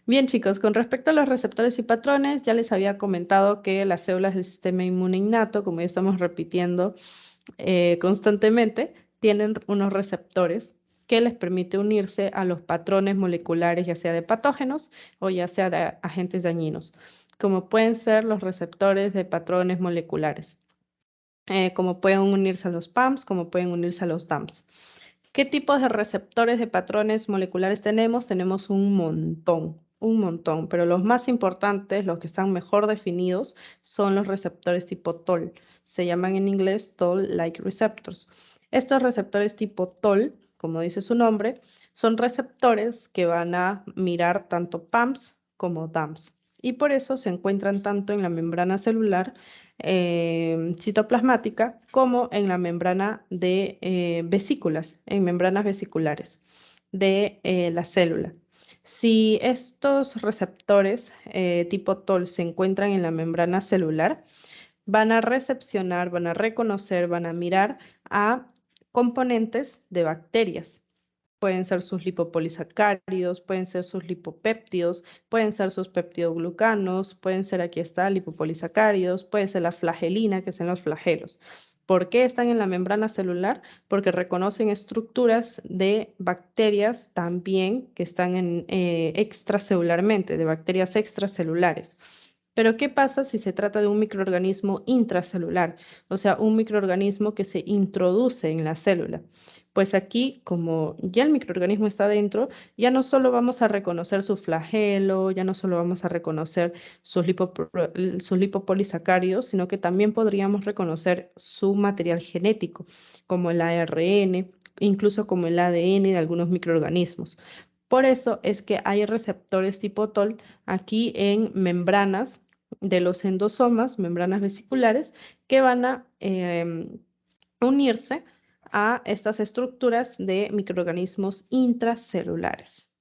Bien, chicos, con respecto a los receptores y patrones, ya les había comentado que las células del sistema inmune innato, como ya estamos repitiendo constantemente, tienen unos receptores que les permite unirse a los patrones moleculares, ya sea de patógenos o ya sea de agentes dañinos, como pueden ser los receptores de patrones moleculares, como pueden unirse a los PAMs, como pueden unirse a los DAMs. ¿Qué tipos de receptores de patrones moleculares tenemos? Tenemos un montón, pero los más importantes, los que están mejor definidos, son los receptores tipo TOL. Se llaman en inglés Toll-like receptors. Estos receptores tipo TOL, como dice su nombre, son receptores que van a mirar tanto PAMs como DAMs. Y por eso se encuentran tanto en la membrana celular citoplasmática como en la membrana de vesículas, en membranas vesiculares de la célula. Si estos receptores tipo TOL se encuentran en la membrana celular, van a recepcionar, van a reconocer, van a mirar a componentes de bacterias. Pueden ser sus lipopolisacáridos, pueden ser sus lipopéptidos, pueden ser sus peptidoglucanos, pueden ser, aquí está, lipopolisacáridos, puede ser la flagelina, que son los flagelos. ¿Por qué están en la membrana celular? Porque reconocen estructuras de bacterias también que están extracelularmente, de bacterias extracelulares. Pero ¿qué pasa si se trata de un microorganismo intracelular? O sea, un microorganismo que se introduce en la célula. Pues aquí, como ya el microorganismo está dentro, ya no solo vamos a reconocer su flagelo, ya no solo vamos a reconocer sus lipopolisacáridos, sino que también podríamos reconocer su material genético, como el ARN, incluso como el ADN de algunos microorganismos. Por eso es que hay receptores tipo TOL aquí en membranas de los endosomas, membranas vesiculares, que van a unirse a estas estructuras de microorganismos intracelulares.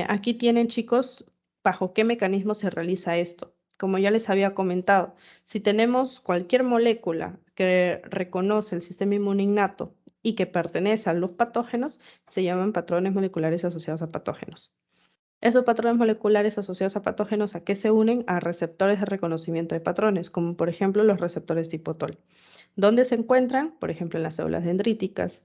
Aquí tienen, chicos, bajo qué mecanismo se realiza esto. Como ya les había comentado, si tenemos cualquier molécula que reconoce el sistema inmune innato y que pertenece a los patógenos, se llaman patrones moleculares asociados a patógenos. Esos patrones moleculares asociados a patógenos, ¿a qué se unen? A receptores de reconocimiento de patrones, como por ejemplo los receptores tipo TOL. ¿Dónde se encuentran? Por ejemplo, en las células dendríticas,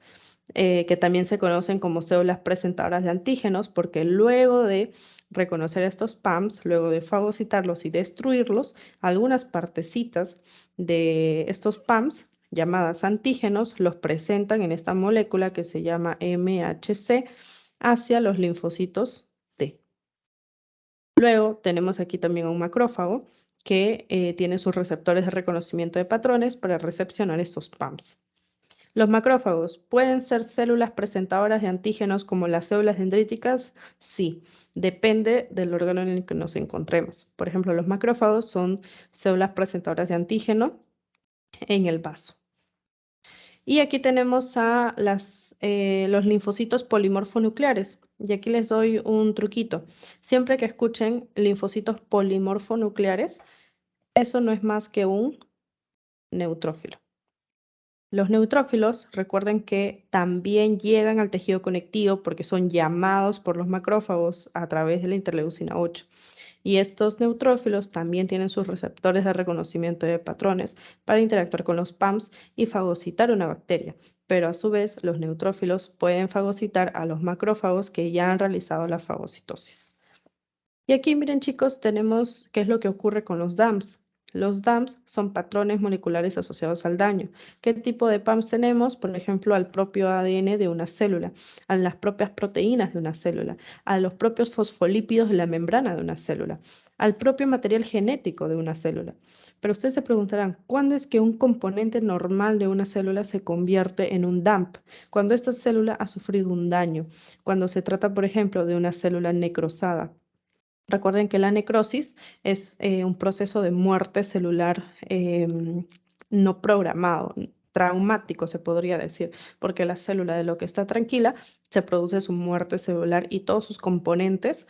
que también se conocen como células presentadoras de antígenos, porque luego de reconocer estos PAMs, luego de fagocitarlos y destruirlos, algunas partecitas de estos PAMs llamadas antígenos, los presentan en esta molécula que se llama MHC hacia los linfocitos T. Luego tenemos aquí también un macrófago que tiene sus receptores de reconocimiento de patrones para recepcionar estos PAMs. Los macrófagos pueden ser células presentadoras de antígenos como las células dendríticas. Sí, depende del órgano en el que nos encontremos. Por ejemplo, los macrófagos son células presentadoras de antígeno en el vaso. Y aquí tenemos a los linfocitos polimorfonucleares. Y aquí les doy un truquito. Siempre que escuchen linfocitos polimorfonucleares, eso no es más que un neutrófilo. Los neutrófilos, recuerden que también llegan al tejido conectivo porque son llamados por los macrófagos a través de la interleucina 8. Y estos neutrófilos también tienen sus receptores de reconocimiento de patrones para interactuar con los PAMs y fagocitar una bacteria. Pero a su vez, los neutrófilos pueden fagocitar a los macrófagos que ya han realizado la fagocitosis. Y aquí miren chicos, tenemos qué es lo que ocurre con los DAMs. Los DAMs son patrones moleculares asociados al daño. ¿Qué tipo de PAMs tenemos? Por ejemplo, al propio ADN de una célula, a las propias proteínas de una célula, a los propios fosfolípidos de la membrana de una célula, al propio material genético de una célula. Pero ustedes se preguntarán, ¿cuándo es que un componente normal de una célula se convierte en un DAMP? Cuando esta célula ha sufrido un daño, cuando se trata, por ejemplo, de una célula necrosada. Recuerden que la necrosis es un proceso de muerte celular no programado, traumático se podría decir, porque la célula de lo que está tranquila se produce su muerte celular y todos sus componentes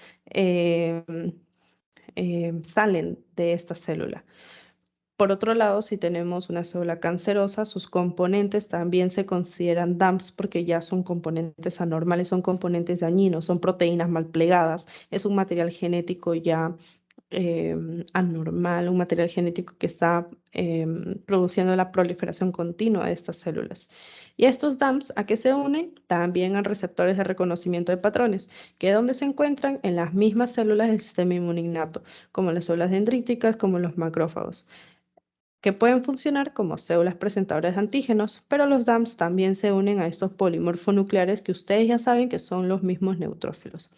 salen de esta célula. Por otro lado, si tenemos una célula cancerosa, sus componentes también se consideran DAMPs porque ya son componentes anormales, son componentes dañinos, son proteínas mal plegadas, es un material genético ya anormal, un material genético que está produciendo la proliferación continua de estas células. Y estos DAMPs, ¿a qué se unen? También a receptores de reconocimiento de patrones, que donde se encuentran en las mismas células del sistema inmune innato, como las células dendríticas, como los macrófagos, que pueden funcionar como células presentadoras de antígenos, pero los DAMPs también se unen a estos polimorfonucleares que ustedes ya saben que son los mismos neutrófilos.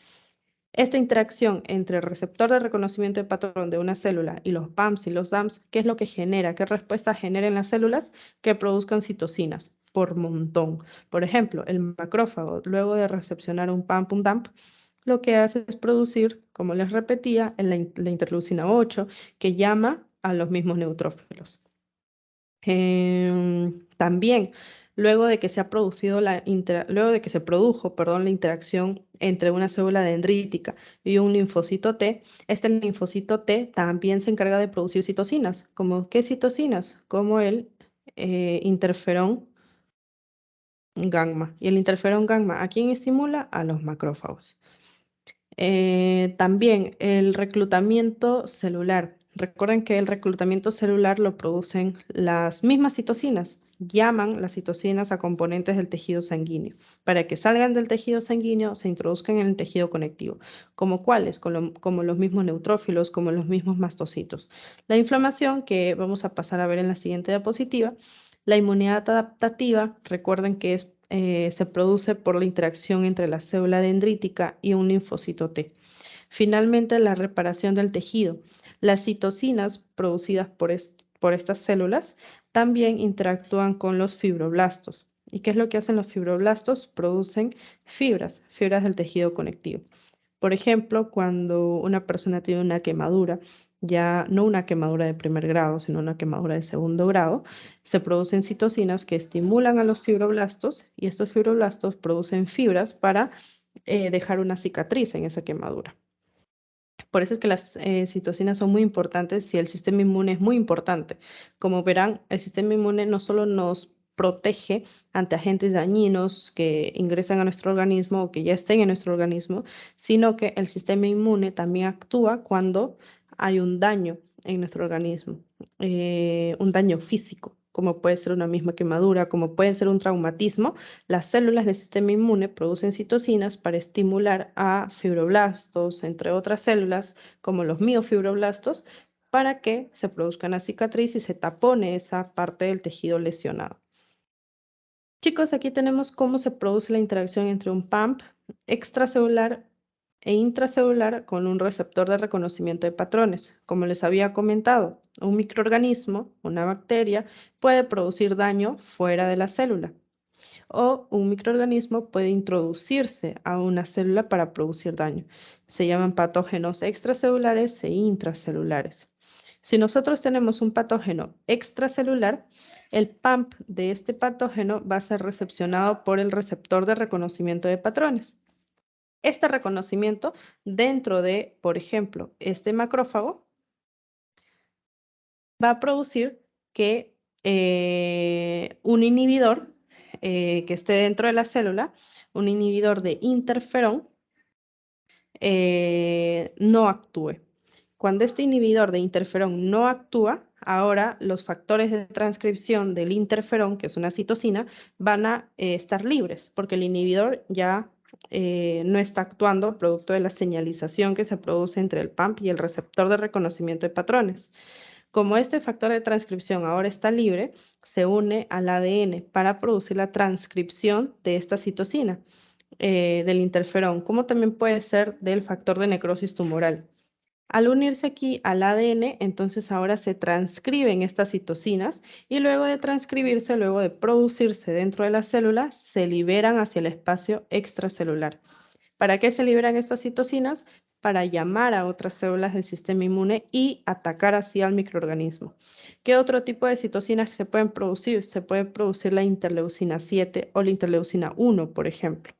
Esta interacción entre el receptor de reconocimiento de patrón de una célula y los PAMs y los DAMPs, ¿qué es lo que genera? ¿Qué respuesta genera en las células? Que produzcan citocinas por montón. Por ejemplo, el macrófago, luego de recepcionar un PAM, un DAMP, lo que hace es producir, como les repetía, la interleucina 8, que llama a los mismos neutrófilos. También, luego de que se produjo, la interacción entre una célula dendrítica y un linfocito T, este linfocito T también se encarga de producir citocinas. ¿Como qué citocinas? Como el interferón gamma. Y el interferón gamma, ¿a quién estimula? A los macrófagos. También el reclutamiento celular. Recuerden que el reclutamiento celular lo producen las mismas citocinas. Llaman las citocinas a componentes del tejido sanguíneo. Para que salgan del tejido sanguíneo, se introduzcan en el tejido conectivo. ¿Como cuáles? Como los mismos neutrófilos, como los mismos mastocitos. La inflamación, que vamos a pasar a ver en la siguiente diapositiva. La inmunidad adaptativa, recuerden que se produce por la interacción entre la célula dendrítica y un linfocito T. Finalmente, la reparación del tejido. Las citocinas producidas por estas células también interactúan con los fibroblastos. ¿Y qué es lo que hacen los fibroblastos? Producen fibras del tejido conectivo. Por ejemplo, cuando una persona tiene una quemadura, ya no una quemadura de primer grado, sino una quemadura de segundo grado, se producen citocinas que estimulan a los fibroblastos y estos fibroblastos producen fibras para dejar una cicatriz en esa quemadura. Por eso es que las citocinas son muy importantes y el sistema inmune es muy importante. Como verán, el sistema inmune no solo nos protege ante agentes dañinos que ingresan a nuestro organismo o que ya estén en nuestro organismo, sino que el sistema inmune también actúa cuando hay un daño en nuestro organismo, un daño físico, como puede ser una misma quemadura, como puede ser un traumatismo. Las células del sistema inmune producen citocinas para estimular a fibroblastos, entre otras células, como los miofibroblastos, para que se produzca una cicatriz y se tapone esa parte del tejido lesionado. Chicos, aquí tenemos cómo se produce la interacción entre un PAMP extracelular e intracelular con un receptor de reconocimiento de patrones. Como les había comentado, un microorganismo, una bacteria, puede producir daño fuera de la célula, o un microorganismo puede introducirse a una célula para producir daño. Se llaman patógenos extracelulares e intracelulares. Si nosotros tenemos un patógeno extracelular, el PAMP de este patógeno va a ser recepcionado por el receptor de reconocimiento de patrones. Este reconocimiento dentro de, por ejemplo, este macrófago, va a producir que un inhibidor que esté dentro de la célula, un inhibidor de interferón, no actúe. Cuando este inhibidor de interferón no actúa, ahora los factores de transcripción del interferón, que es una citosina, van a estar libres, porque el inhibidor ya no está actuando producto de la señalización que se produce entre el PAMP y el receptor de reconocimiento de patrones. Como este factor de transcripción ahora está libre, se une al ADN para producir la transcripción de esta citosina, del interferón, como también puede ser del factor de necrosis tumoral. Al unirse aquí al ADN, entonces ahora se transcriben estas citocinas y luego de transcribirse, luego de producirse dentro de la célula, se liberan hacia el espacio extracelular. ¿Para qué se liberan estas citocinas? Para llamar a otras células del sistema inmune y atacar así al microorganismo. ¿Qué otro tipo de citocinas se pueden producir? Se puede producir la interleucina 7 o la interleucina 1, por ejemplo.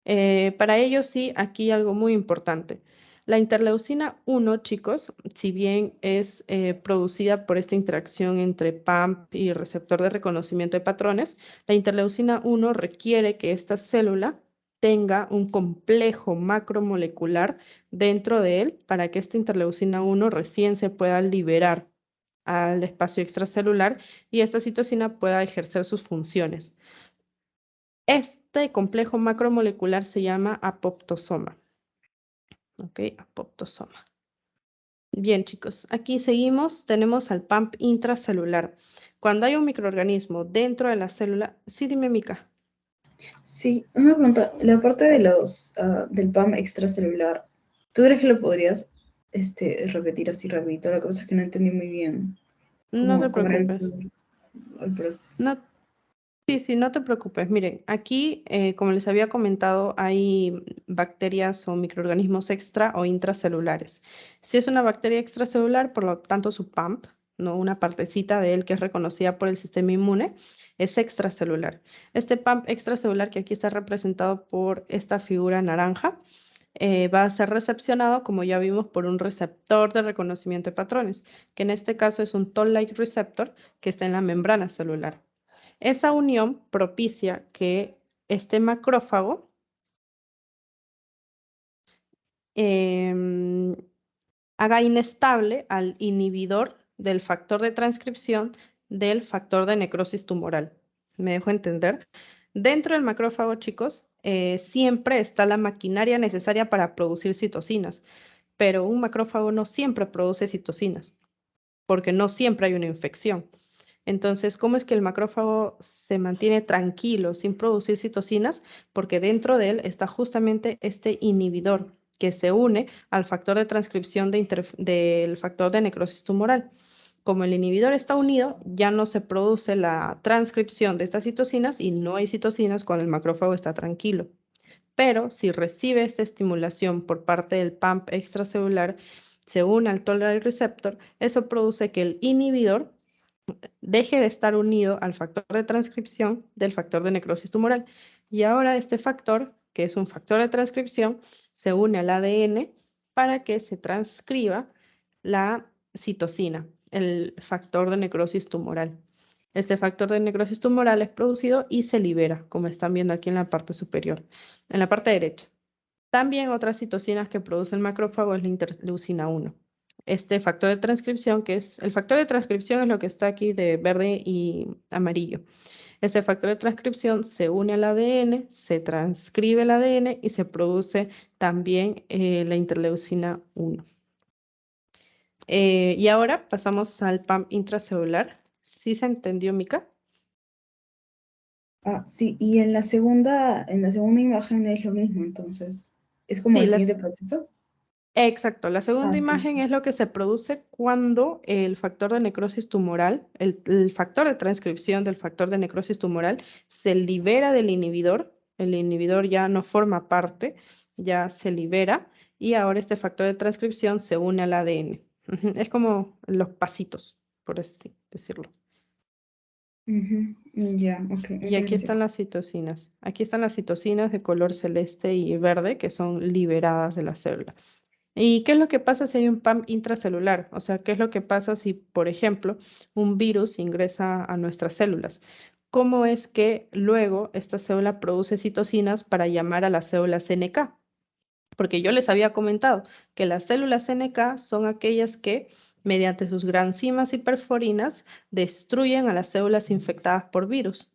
Para ello sí, aquí algo muy importante. La interleucina 1, chicos, si bien es producida por esta interacción entre PAMP y receptor de reconocimiento de patrones, la interleucina 1 requiere que esta célula tenga un complejo macromolecular dentro de él para que esta interleucina 1 recién se pueda liberar al espacio extracelular y esta citosina pueda ejercer sus funciones. Este complejo macromolecular se llama apoptosoma. Ok, apoptosoma. Bien, chicos, aquí seguimos. Tenemos al PAMP intracelular. Cuando hay un microorganismo dentro de la célula... Sí, dime, Mica. Sí, una pregunta. La parte de del PAM extracelular, ¿tú crees que lo podrías repetir así rapidito? La cosa es que no entendí muy bien No te cómo era preocupes. el proceso. Sí, no te preocupes. Miren, aquí, como les había comentado, hay bacterias o microorganismos extra o intracelulares. Si es una bacteria extracelular, por lo tanto su PAMP, ¿no? Una partecita de él que es reconocida por el sistema inmune, es extracelular. Este PAMP extracelular, que aquí está representado por esta figura naranja, va a ser recepcionado, como ya vimos, por un receptor de reconocimiento de patrones, que en este caso es un Toll-like receptor que está en la membrana celular. Esa unión propicia que este macrófago haga inestable al inhibidor del factor de transcripción del factor de necrosis tumoral. ¿Me dejo entender? Dentro del macrófago, chicos, siempre está la maquinaria necesaria para producir citocinas, pero un macrófago no siempre produce citocinas, porque no siempre hay una infección. Entonces, ¿cómo es que el macrófago se mantiene tranquilo sin producir citocinas? Porque dentro de él está justamente este inhibidor que se une al factor de transcripción del factor de necrosis tumoral. Como el inhibidor está unido, ya no se produce la transcripción de estas citocinas y no hay citocinas cuando el macrófago está tranquilo. Pero si recibe esta estimulación por parte del PAMP extracelular, se une al Toll-like receptor, eso produce que el inhibidor deje de estar unido al factor de transcripción del factor de necrosis tumoral. Y ahora este factor, que es un factor de transcripción, se une al ADN para que se transcriba la citosina, el factor de necrosis tumoral. Este factor de necrosis tumoral es producido y se libera, como están viendo aquí en la parte superior, en la parte derecha. También otras citocinas que produce el macrófago es la interleucina 1. Este factor de transcripción, que es el factor de transcripción es lo que está aquí de verde y amarillo. Este factor de transcripción se une al ADN, se transcribe el ADN y se produce también la interleucina 1. Y ahora pasamos al PAM intracelular. ¿Sí se entendió, Mica? Sí, y en la segunda imagen es lo mismo, entonces, ¿es como Sí, el siguiente proceso? exacto. La segunda Ok, imagen ok. es lo que se produce cuando el factor de necrosis tumoral, el factor de transcripción del factor de necrosis tumoral se libera del inhibidor. El inhibidor ya no forma parte, ya se libera y ahora este factor de transcripción se une al ADN. Ujú, es como los pasitos, por así decirlo. Ujú, ya, ok, Y muchas aquí gracias. están las citocinas. Aquí están las citocinas de color celeste y verde que son liberadas de la célula. ¿Y qué es lo que pasa si hay un PAM intracelular? O sea, ¿qué es lo que pasa si, por ejemplo, un virus ingresa a nuestras células? ¿Cómo es que luego esta célula produce citocinas para llamar a las células NK? Porque yo les había comentado que las células NK son aquellas que, mediante sus granzimas y perforinas, destruyen a las células infectadas por virus.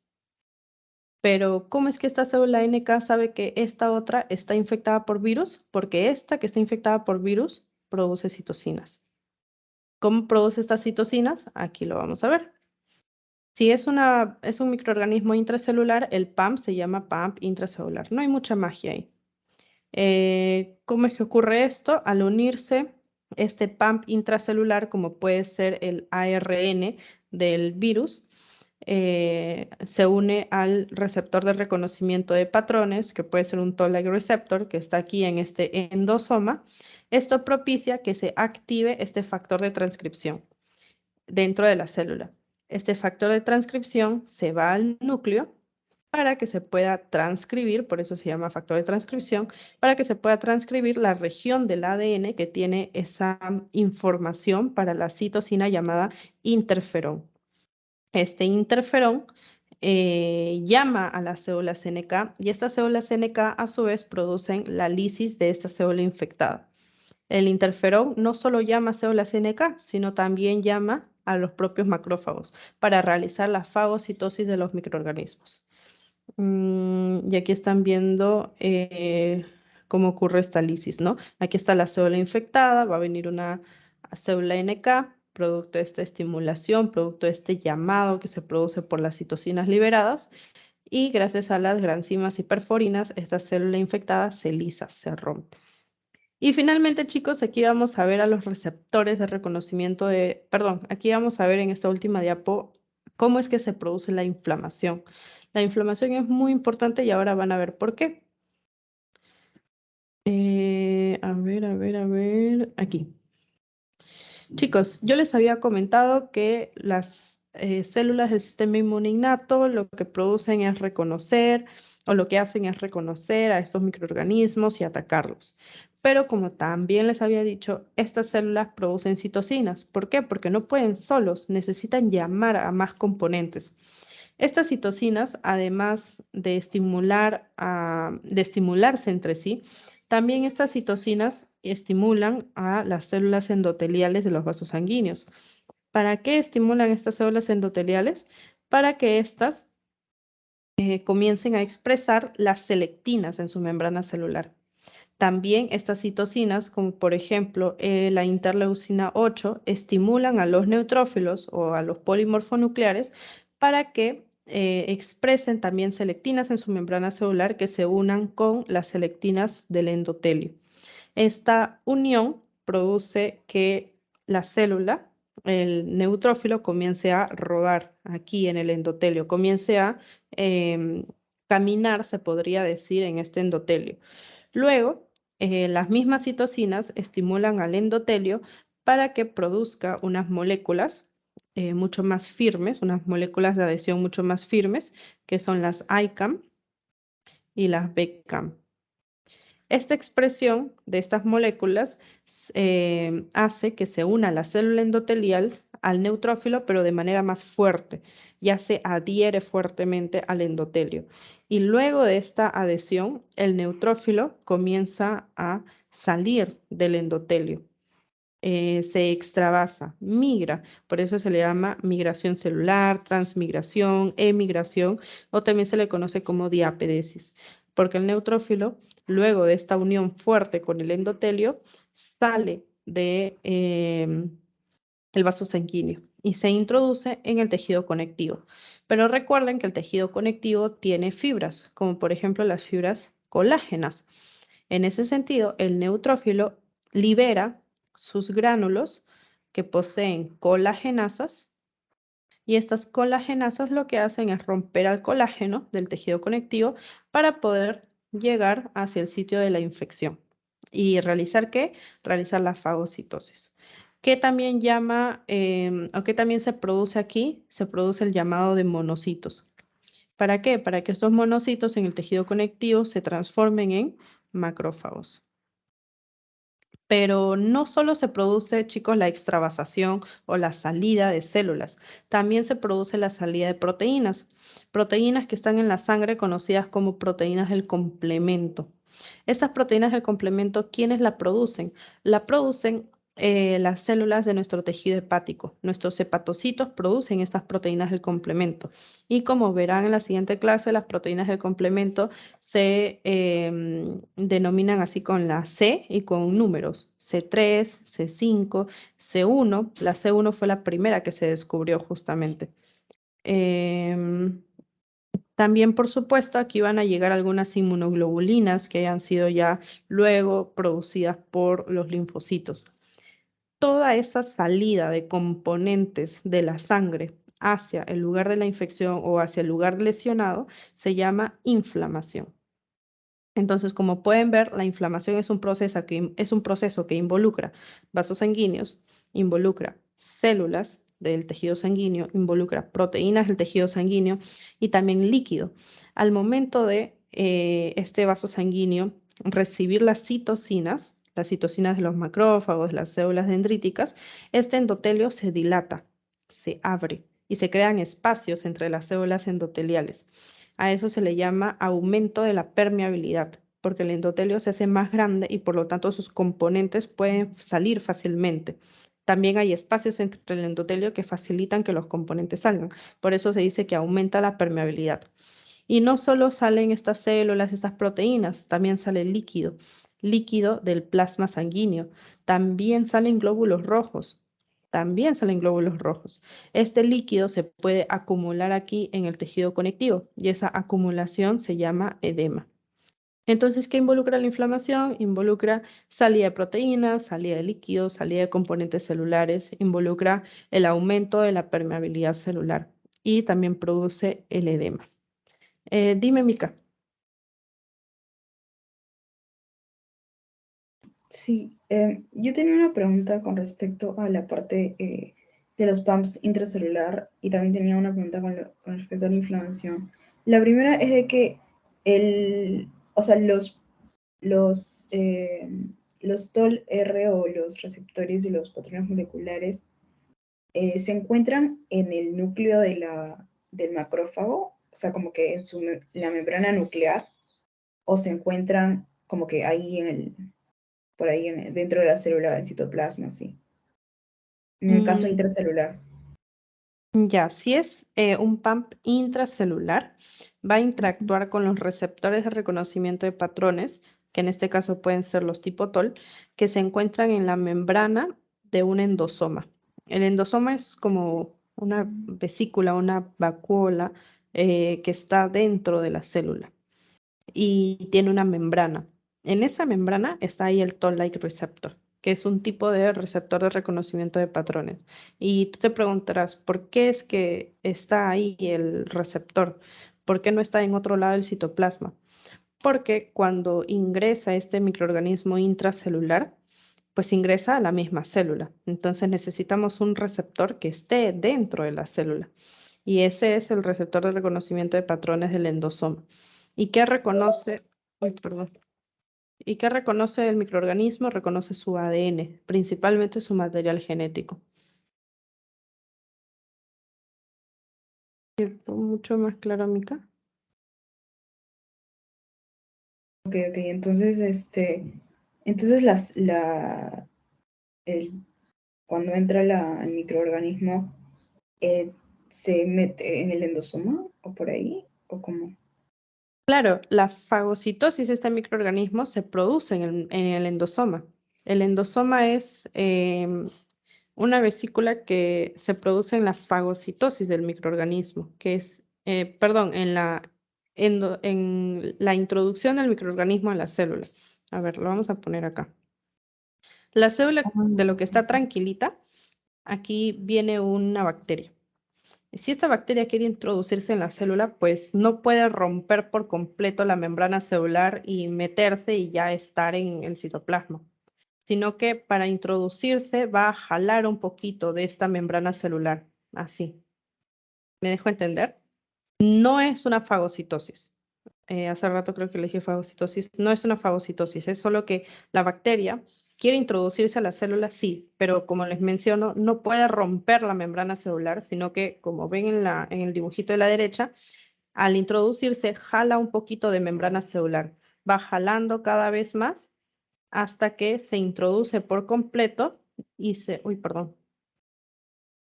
Pero, ¿cómo es que esta célula NK sabe que esta otra está infectada por virus? Porque esta que está infectada por virus produce citocinas. ¿Cómo produce estas citocinas? Aquí lo vamos a ver. Si es un microorganismo intracelular, el PAM se llama PAM intracelular. No hay mucha magia ahí. ¿Cómo es que ocurre esto? Al unirse este PAM intracelular, como puede ser el ARN del virus, se une al receptor de reconocimiento de patrones, que puede ser un Toll-like receptor, que está aquí en este endosoma. Esto propicia que se active este factor de transcripción dentro de la célula. Este factor de transcripción se va al núcleo para que se pueda transcribir, por eso se llama factor de transcripción, para que se pueda transcribir la región del ADN que tiene esa información para la citosina llamada interferón. Este interferón llama a las células NK y estas células NK a su vez producen la lisis de esta célula infectada. El interferón no solo llama a células NK, sino también llama a los propios macrófagos para realizar la fagocitosis de los microorganismos. Y aquí están viendo cómo ocurre esta lisis, ¿no? Aquí está la célula infectada, va a venir una célula NK, producto de esta estimulación, producto de este llamado que se produce por las citocinas liberadas, y gracias a las granzimas y perforinas, esta célula infectada se lisa, se rompe. Y finalmente, chicos, aquí vamos a ver a los receptores de reconocimiento perdón, aquí vamos a ver en esta última diapo cómo es que se produce la inflamación. La inflamación es muy importante y ahora van a ver por qué. A ver, aquí. Chicos, yo les había comentado que las células del sistema inmune innato lo que producen es reconocer, o lo que hacen es reconocer a estos microorganismos y atacarlos. Pero como también les había dicho, estas células producen citocinas. ¿Por qué? Porque no pueden solos, necesitan llamar a más componentes. Estas citocinas, además de de estimularse entre sí, también estas citocinas estimulan a las células endoteliales de los vasos sanguíneos. ¿Para qué estimulan estas células endoteliales? Para que éstas comiencen a expresar las selectinas en su membrana celular. También estas citocinas, como por ejemplo la interleucina 8, estimulan a los neutrófilos o a los polimorfonucleares para que expresen también selectinas en su membrana celular que se unan con las selectinas del endotelio. Esta unión produce que la célula, el neutrófilo, comience a rodar aquí en el endotelio, comience a caminar, se podría decir, en este endotelio. Luego, las mismas citocinas estimulan al endotelio para que produzca unas moléculas mucho más firmes, unas moléculas de adhesión mucho más firmes, que son las ICAM y las BCAM. Esta expresión de estas moléculas hace que se una la célula endotelial al neutrófilo, pero de manera más fuerte, ya se adhiere fuertemente al endotelio. Y luego de esta adhesión, el neutrófilo comienza a salir del endotelio. Se extravasa, migra, por eso se le llama migración celular, transmigración, emigración, o también se le conoce como diapedesis, porque el neutrófilo, luego de esta unión fuerte con el endotelio, sale de el vaso sanguíneo y se introduce en el tejido conectivo. Pero recuerden que el tejido conectivo tiene fibras, como por ejemplo las fibras colágenas. En ese sentido, el neutrófilo libera sus gránulos que poseen colagenasas y estas colagenasas lo que hacen es romper al colágeno del tejido conectivo para poder llegar hacia el sitio de la infección. ¿Y realizar qué? Realizar la fagocitosis. ¿Qué también o qué también se produce aquí? Se produce el llamado de monocitos. ¿Para qué? Para que estos monocitos en el tejido conectivo se transformen en macrófagos. Pero no solo se produce, chicos, la extravasación o la salida de células, también se produce la salida de proteínas que están en la sangre conocidas como proteínas del complemento. Estas proteínas del complemento, ¿quiénes la producen? La producen las células de nuestro tejido hepático. Nuestros hepatocitos producen estas proteínas del complemento. Y como verán en la siguiente clase, las proteínas del complemento se denominan así con la C y con números. C3, C5, C1. La C1 fue la primera que se descubrió justamente. También, por supuesto, aquí van a llegar algunas inmunoglobulinas que hayan sido ya luego producidas por los linfocitos. Toda esa salida de componentes de la sangre hacia el lugar de la infección o hacia el lugar lesionado se llama inflamación. Entonces, como pueden ver, la inflamación es un proceso que involucra vasos sanguíneos, involucra células del tejido sanguíneo, involucra proteínas del tejido sanguíneo y también líquido. Al momento de este vaso sanguíneo recibir las citocinas de los macrófagos, las células dendríticas, este endotelio se dilata, se abre y se crean espacios entre las células endoteliales. A eso se le llama aumento de la permeabilidad, porque el endotelio se hace más grande y por lo tanto sus componentes pueden salir fácilmente. También hay espacios entre el endotelio que facilitan que los componentes salgan. Por eso se dice que aumenta la permeabilidad. Y no solo salen estas células, estas proteínas, también sale líquido del plasma sanguíneo. También salen glóbulos rojos. Este líquido se puede acumular aquí en el tejido conectivo y esa acumulación se llama edema. Entonces, ¿qué involucra la inflamación? Involucra salida de proteínas, salida de líquidos, salida de componentes celulares, involucra el aumento de la permeabilidad celular y también produce el edema. Dime, Mica. Sí, yo tenía una pregunta con respecto a la parte de los pumps intracelular y también tenía una pregunta con respecto a la inflamación. La primera es de que los TOL-R o los receptores y los patrones moleculares se encuentran en el núcleo del macrófago, o sea, como que en la membrana nuclear, o se encuentran como que ahí por ahí dentro de la célula del citoplasma, sí. En el caso intracelular. Ya, si es un pump intracelular, va a interactuar con los receptores de reconocimiento de patrones, que en este caso pueden ser los tipo TOL, que se encuentran en la membrana de un endosoma. El endosoma es como una vesícula, una vacuola que está dentro de la célula y tiene una membrana. En esa membrana está ahí el Toll-like receptor, que es un tipo de receptor de reconocimiento de patrones. Y tú te preguntarás, ¿por qué es que está ahí el receptor? ¿Por qué no está en otro lado del citoplasma? Porque cuando ingresa este microorganismo intracelular, pues ingresa a la misma célula. Entonces necesitamos un receptor que esté dentro de la célula. Y ese es el receptor de reconocimiento de patrones del endosoma. ¿Y qué reconoce? Uy, perdón. ¿Y qué reconoce el microorganismo? Reconoce su ADN, principalmente su material genético. ¿Cierto? Mucho más claro, Mica. Ok, entonces, cuando entra el microorganismo, ¿se mete en el endosoma o por ahí? ¿O cómo? Claro, la fagocitosis de este microorganismo se produce en el endosoma. El endosoma es una vesícula que se produce en la fagocitosis del microorganismo, que es, perdón, en la introducción del microorganismo a la célula. A ver, lo vamos a poner acá. La célula de lo que está tranquilita, aquí viene una bacteria. Si esta bacteria quiere introducirse en la célula, pues no puede romper por completo la membrana celular y meterse y ya estar en el citoplasma, sino que para introducirse va a jalar un poquito de esta membrana celular, así. ¿Me dejo entender? No es una fagocitosis. Hace rato creo que le dije fagocitosis. No es una fagocitosis, es solo que la bacteria quiere introducirse a la célula, sí, pero como les menciono, no puede romper la membrana celular, sino que, como ven en el dibujito de la derecha, al introducirse, jala un poquito de membrana celular. Va jalando cada vez más hasta que se introduce por completo y uy, perdón,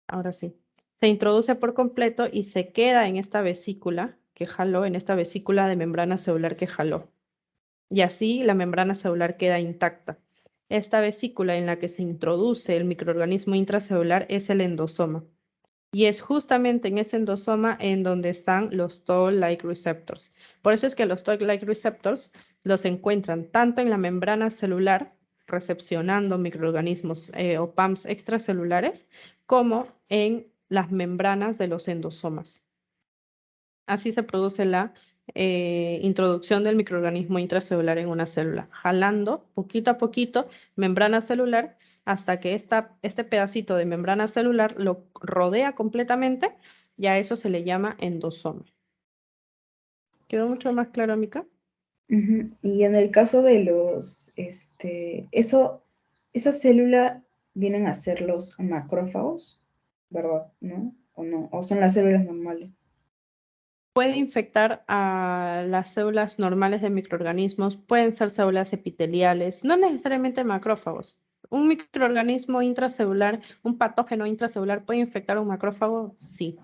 ahora sí. Se introduce por completo y se queda en esta vesícula que jaló, en esta vesícula de membrana celular que jaló. Y así la membrana celular queda intacta. Esta vesícula en la que se introduce el microorganismo intracelular es el endosoma. Y es justamente en ese endosoma en donde están los Toll-like receptors. Por eso es que los Toll-like receptors los encuentran tanto en la membrana celular, recepcionando microorganismos o PAMs extracelulares, como en las membranas de los endosomas. Así se produce la introducción del microorganismo intracelular en una célula, jalando poquito a poquito membrana celular hasta que este pedacito de membrana celular lo rodea completamente y a eso se le llama endosoma. ¿Quedó mucho más claro, Mica? Ujú. Y en el caso de los, esa célula vienen a ser los macrófagos, ¿verdad? ¿No? ¿O no? ¿O son las células normales? Puede infectar a las células normales de microorganismos, pueden ser células epiteliales, no necesariamente macrófagos. Un microorganismo intracelular, un patógeno intracelular, ¿puede infectar a un macrófago? Sí.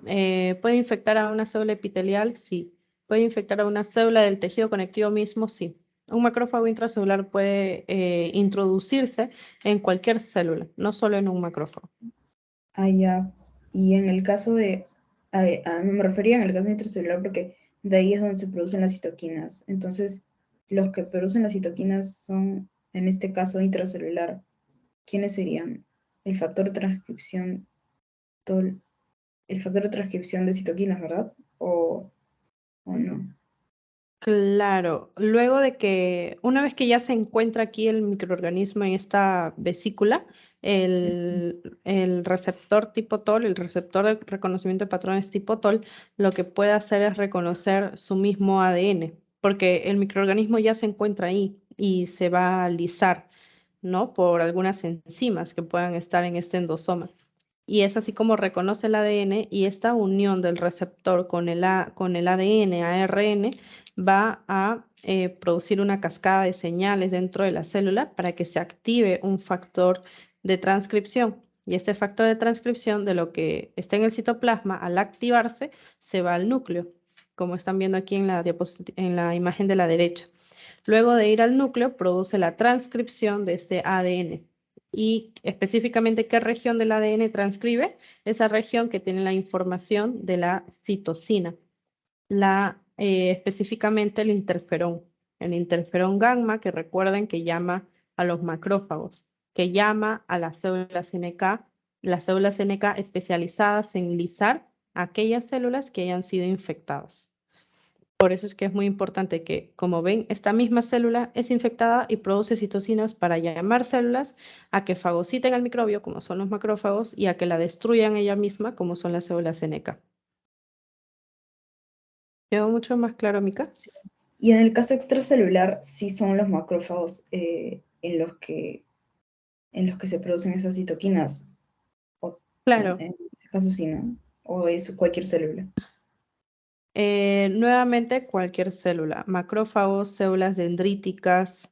¿Puede infectar a una célula epitelial? Sí. ¿Puede infectar a una célula del tejido conectivo mismo? Sí. Un macrófago intracelular puede introducirse en cualquier célula, no solo en un macrófago. Ah, ya. Y en el caso de, no me refería en el caso intracelular porque de ahí es donde se producen las citoquinas. Entonces, los que producen las citoquinas son, en este caso intracelular, ¿quiénes serían? El factor de transcripción, el factor de transcripción de citoquinas, ¿verdad? ¿O no? Claro, luego de que, una vez que ya se encuentra aquí el microorganismo en esta vesícula, el receptor tipo TOL, el receptor de reconocimiento de patrones tipo TOL, lo que puede hacer es reconocer su mismo ADN, porque el microorganismo ya se encuentra ahí y se va a lisar, ¿no? Por algunas enzimas que puedan estar en este endosoma. Y es así como reconoce el ADN y esta unión del receptor con el ADN, ARN, va a producir una cascada de señales dentro de la célula para que se active un factor de transcripción. Y este factor de transcripción de lo que está en el citoplasma, al activarse, se va al núcleo, como están viendo aquí en la imagen de la derecha. Luego de ir al núcleo, produce la transcripción de este ADN. Y específicamente qué región del ADN transcribe, esa región que tiene la información de la citosina, específicamente el interferón gamma, que recuerden que llama a los macrófagos, que llama a las células NK especializadas en lisar aquellas células que hayan sido infectadas. Por eso es que es muy importante que, como ven, esta misma célula es infectada y produce citocinas para llamar células a que fagociten al microbio, como son los macrófagos, y a que la destruyan ella misma, como son las células NK. ¿Quedó mucho más claro, Mica? Sí. Y en el caso extracelular, sí son los macrófagos en los que se producen esas citoquinas. Claro. En este caso sí, ¿no? O es cualquier célula. Nuevamente, cualquier célula, macrófagos, células dendríticas.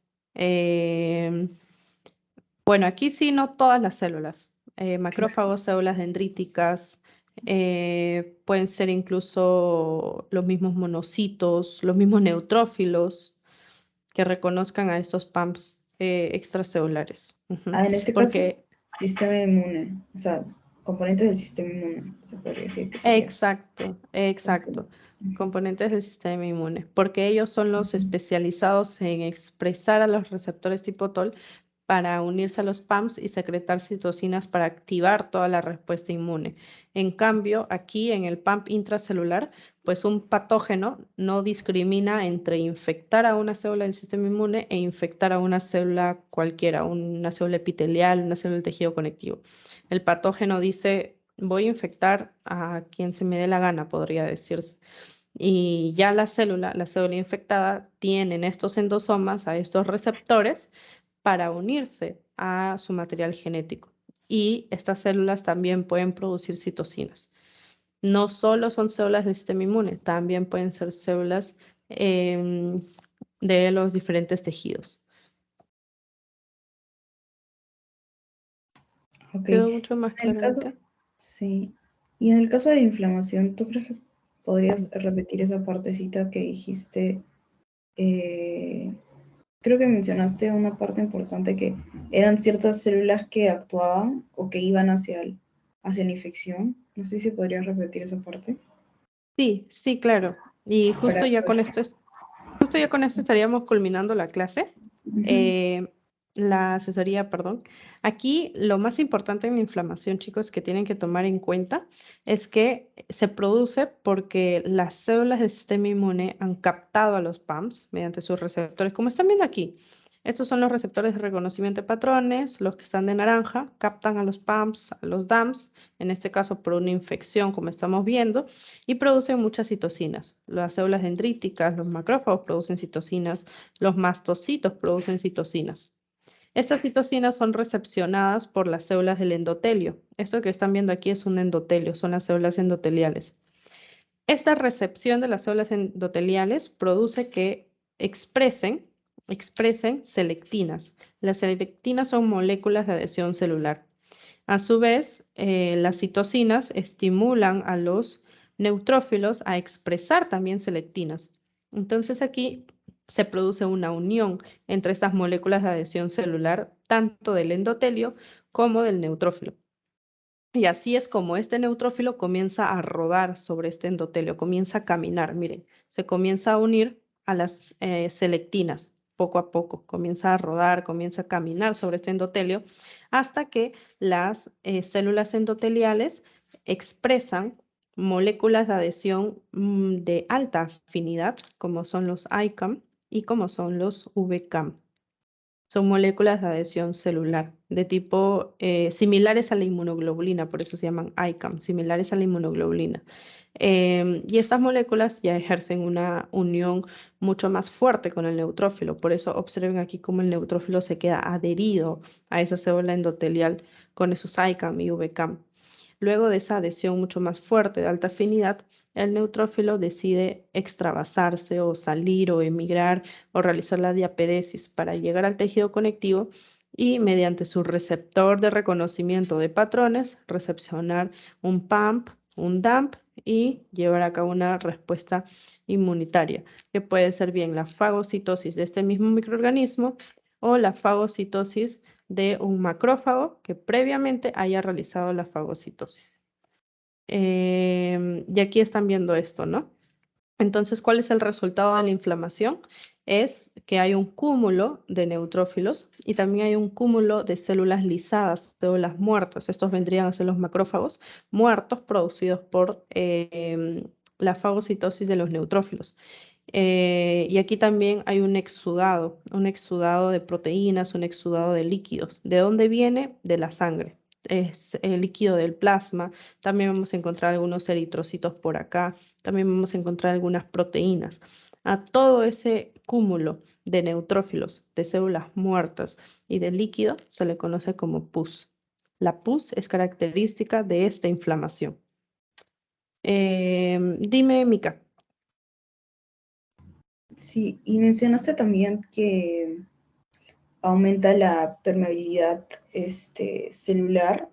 Bueno, aquí sí, no todas las células. Macrófagos, células dendríticas, pueden ser incluso los mismos monocitos, los mismos neutrófilos que reconozcan a estos PAMs. extracelulares. En este caso, Porque sistema inmune, o sea, componentes del sistema inmune, se podría decir que sería. exacto, exacto. Ujú. Componentes del sistema inmune, porque ellos son los especializados en expresar a los receptores tipo TOL para unirse a los PAMs y secretar citocinas para activar toda la respuesta inmune. En cambio, aquí en el PAMP intracelular, pues un patógeno no discrimina entre infectar a una célula del sistema inmune e infectar a una célula cualquiera, una célula epitelial, una célula del tejido conectivo. El patógeno dice, voy a infectar a quien se me dé la gana, podría decirse. Y ya la célula infectada, tienen estos endosomas a estos receptores para unirse a su material genético. Y estas células también pueden producir citocinas. No solo son células del sistema inmune, también pueden ser células de los diferentes tejidos. Ok. ¿Quedó mucho más En el claro, caso, Mica? sí. Y en el caso de la inflamación, ¿tú crees que podrías repetir esa partecita que dijiste? Creo que mencionaste una parte importante que eran ciertas células que actuaban o que iban hacia la infección. No sé si podrías repetir esa parte. Sí, sí, claro. Y justo Para, ya con esto, justo ya con esto estaríamos culminando la clase. Ujú. La asesoría, perdón. Aquí lo más importante en la inflamación, chicos, que tienen que tomar en cuenta es que se produce porque las células del sistema inmune han captado a los PAMs mediante sus receptores, como están viendo aquí. Estos son los receptores de reconocimiento de patrones, los que están de naranja, captan a los PAMs, a los DAMs, en este caso por una infección, como estamos viendo, y producen muchas citocinas. Las células dendríticas, los macrófagos producen citocinas, los mastocitos producen citocinas. Estas citocinas son recepcionadas por las células del endotelio. Esto que están viendo aquí es un endotelio, son las células endoteliales. Esta recepción de las células endoteliales produce que expresen selectinas. Las selectinas son moléculas de adhesión celular. A su vez, las citocinas estimulan a los neutrófilos a expresar también selectinas. Entonces aquí se produce una unión entre estas moléculas de adhesión celular, tanto del endotelio como del neutrófilo. Y así es como este neutrófilo comienza a rodar sobre este endotelio, comienza a caminar, miren, se comienza a unir a las selectinas poco a poco, comienza a rodar, comienza a caminar sobre este endotelio hasta que las células endoteliales expresan moléculas de adhesión de alta afinidad, como son los ICAM y como son los VCAM. Son moléculas de adhesión celular de tipo similares a la inmunoglobulina, por eso se llaman ICAM, similares a la inmunoglobulina. Y estas moléculas ya ejercen una unión mucho más fuerte con el neutrófilo, por eso observen aquí cómo el neutrófilo se queda adherido a esa célula endotelial con esos ICAM y VCAM. Luego de esa adhesión mucho más fuerte de alta afinidad, el neutrófilo decide extravasarse o salir o emigrar o realizar la diapedesis para llegar al tejido conectivo y mediante su receptor de reconocimiento de patrones, recepcionar un PAMP, un DAMP y llevar a cabo una respuesta inmunitaria, que puede ser bien la fagocitosis de este mismo microorganismo o la fagocitosis de un macrófago que previamente haya realizado la fagocitosis. Y aquí están viendo esto, ¿no? Entonces, ¿cuál es el resultado de la inflamación? Es que hay un cúmulo de neutrófilos y también hay un cúmulo de células lisadas, células muertas. Estos vendrían a ser los macrófagos muertos producidos por la fagocitosis de los neutrófilos. Y aquí también hay un exudado de proteínas, un exudado de líquidos. ¿De dónde viene? De la sangre. Es el líquido del plasma. También vamos a encontrar algunos eritrocitos por acá. También vamos a encontrar algunas proteínas. A todo ese cúmulo de neutrófilos, de células muertas y de líquido se le conoce como pus. La pus es característica de esta inflamación. Dime, Mica. Sí, y mencionaste también que aumenta la permeabilidad celular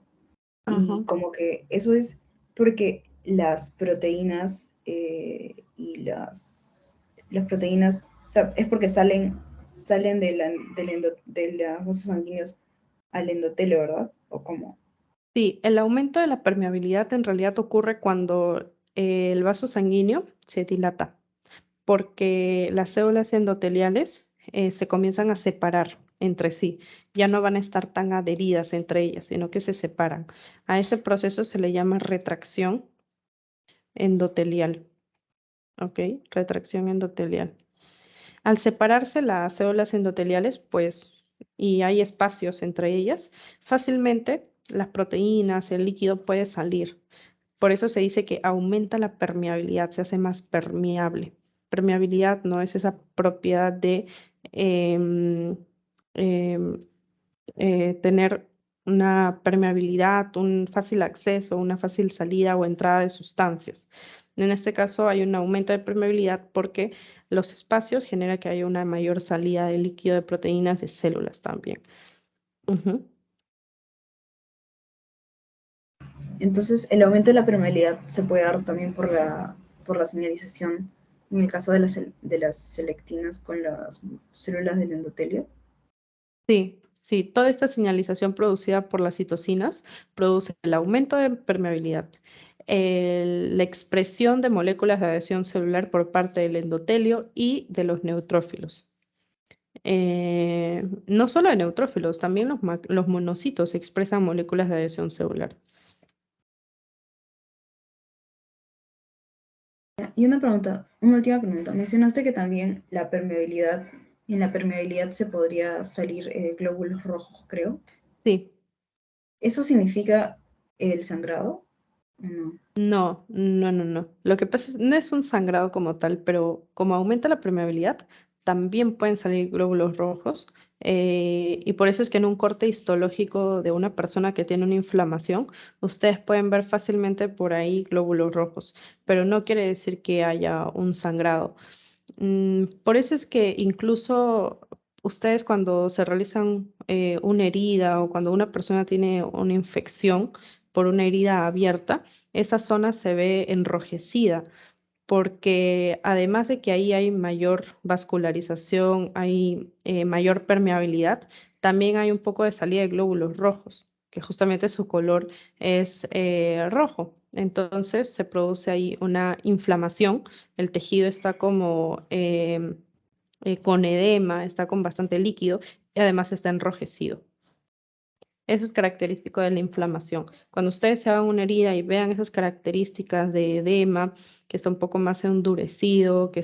Ajá. y como que eso es porque las proteínas y las proteínas, o sea, es porque salen salen de los vasos sanguíneos al endotelio, ¿verdad? ¿O cómo? Sí, el aumento de la permeabilidad en realidad ocurre cuando el vaso sanguíneo se dilata, porque las células endoteliales se comienzan a separar entre sí, ya no van a estar tan adheridas entre ellas, sino que se separan. A ese proceso se le llama retracción endotelial, ¿ok? Retracción endotelial. Al separarse las células endoteliales, pues, y hay espacios entre ellas, fácilmente las proteínas, el líquido puede salir. Por eso se dice que aumenta la permeabilidad, se hace más permeable. Permeabilidad no es esa propiedad de em, em, tener una permeabilidad, un fácil acceso, una fácil salida o entrada de sustancias. En este caso hay un aumento de permeabilidad porque los espacios genera que haya una mayor salida de líquido de proteínas de células también. Ujú. Entonces, el aumento de la permeabilidad se puede dar también por la señalización, en el caso de las selectinas con las células del endotelio. Sí, sí, toda esta señalización producida por las citocinas produce el aumento de permeabilidad, la expresión de moléculas de adhesión celular por parte del endotelio y de los neutrófilos. No solo de neutrófilos, también los monocitos expresan moléculas de adhesión celular. Y una última pregunta. Mencionaste que también en la permeabilidad se podría salir glóbulos rojos, creo. Sí, ¿Eso significa el sangrado? ¿O no? no. Lo que pasa no es un sangrado como tal, pero como aumenta la permeabilidad, también pueden salir glóbulos rojos. Y por eso es que en un corte histológico de una persona que tiene una inflamación, ustedes pueden ver fácilmente por ahí glóbulos rojos, pero no quiere decir que haya un sangrado. Por eso es que incluso ustedes cuando se realizan una herida o cuando una persona tiene una infección por una herida abierta, esa zona se ve enrojecida porque además de que ahí hay mayor vascularización, hay mayor permeabilidad, también hay un poco de salida de glóbulos rojos, que justamente su color es rojo. Entonces se produce ahí una inflamación, el tejido está como con edema, está con bastante líquido y además está enrojecido. Eso es característico de la inflamación. Cuando ustedes se hagan una herida y vean esas características de edema, que está un poco más endurecido, que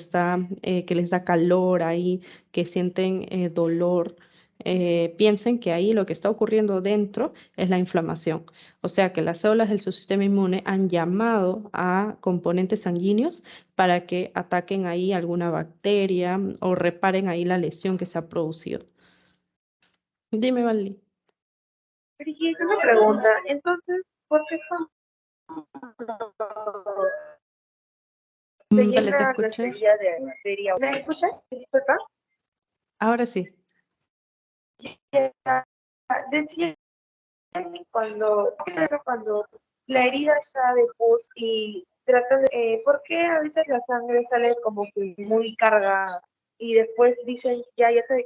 les da calor ahí, que sienten dolor, piensen que ahí lo que está ocurriendo dentro es la inflamación. O sea que las células del su sistema inmune han llamado a componentes sanguíneos para que ataquen ahí alguna bacteria o reparen ahí la lesión que se ha producido. Dime, Vali. Brigitte, una pregunta. Entonces, ¿por qué cuando se Vale, ¿te llena la escuché? herida de bacteria? ¿Me escuchas? Disculpa. Ahora sí. Decía que cuando la herida está de pus y tratan de, ¿por qué a veces la sangre sale como que muy cargada y después dicen ya está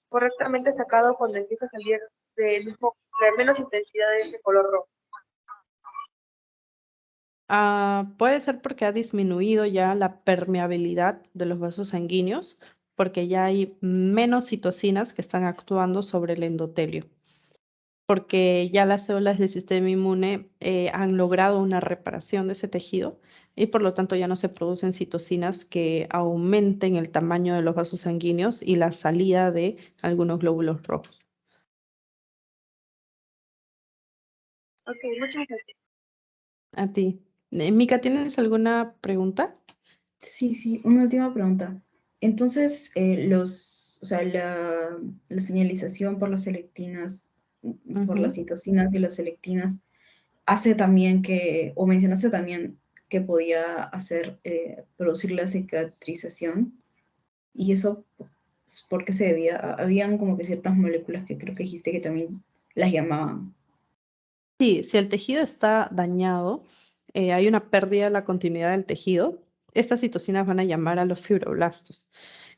correctamente sacado cuando empieza a salir de menos intensidad de ese color rojo? Puede ser porque ha disminuido ya la permeabilidad de los vasos sanguíneos, porque ya hay menos citocinas que están actuando sobre el endotelio, porque ya las células del sistema inmune han logrado una reparación de ese tejido y por lo tanto ya no se producen citocinas que aumenten el tamaño de los vasos sanguíneos y la salida de algunos glóbulos rojos. Ok, muchas gracias. A ti. Mika, ¿tienes alguna pregunta? Sí, una última pregunta. Entonces, o sea, la señalización por las selectinas, por las Ujú. citocinas y las selectinas, hace también o mencionaste también que podía producir la cicatrización, y eso, ¿por qué se debía? Habían como que ciertas moléculas que creo que dijiste que también las llamaban. Sí, si el tejido está dañado, hay una pérdida de la continuidad del tejido, estas citocinas van a llamar a los fibroblastos.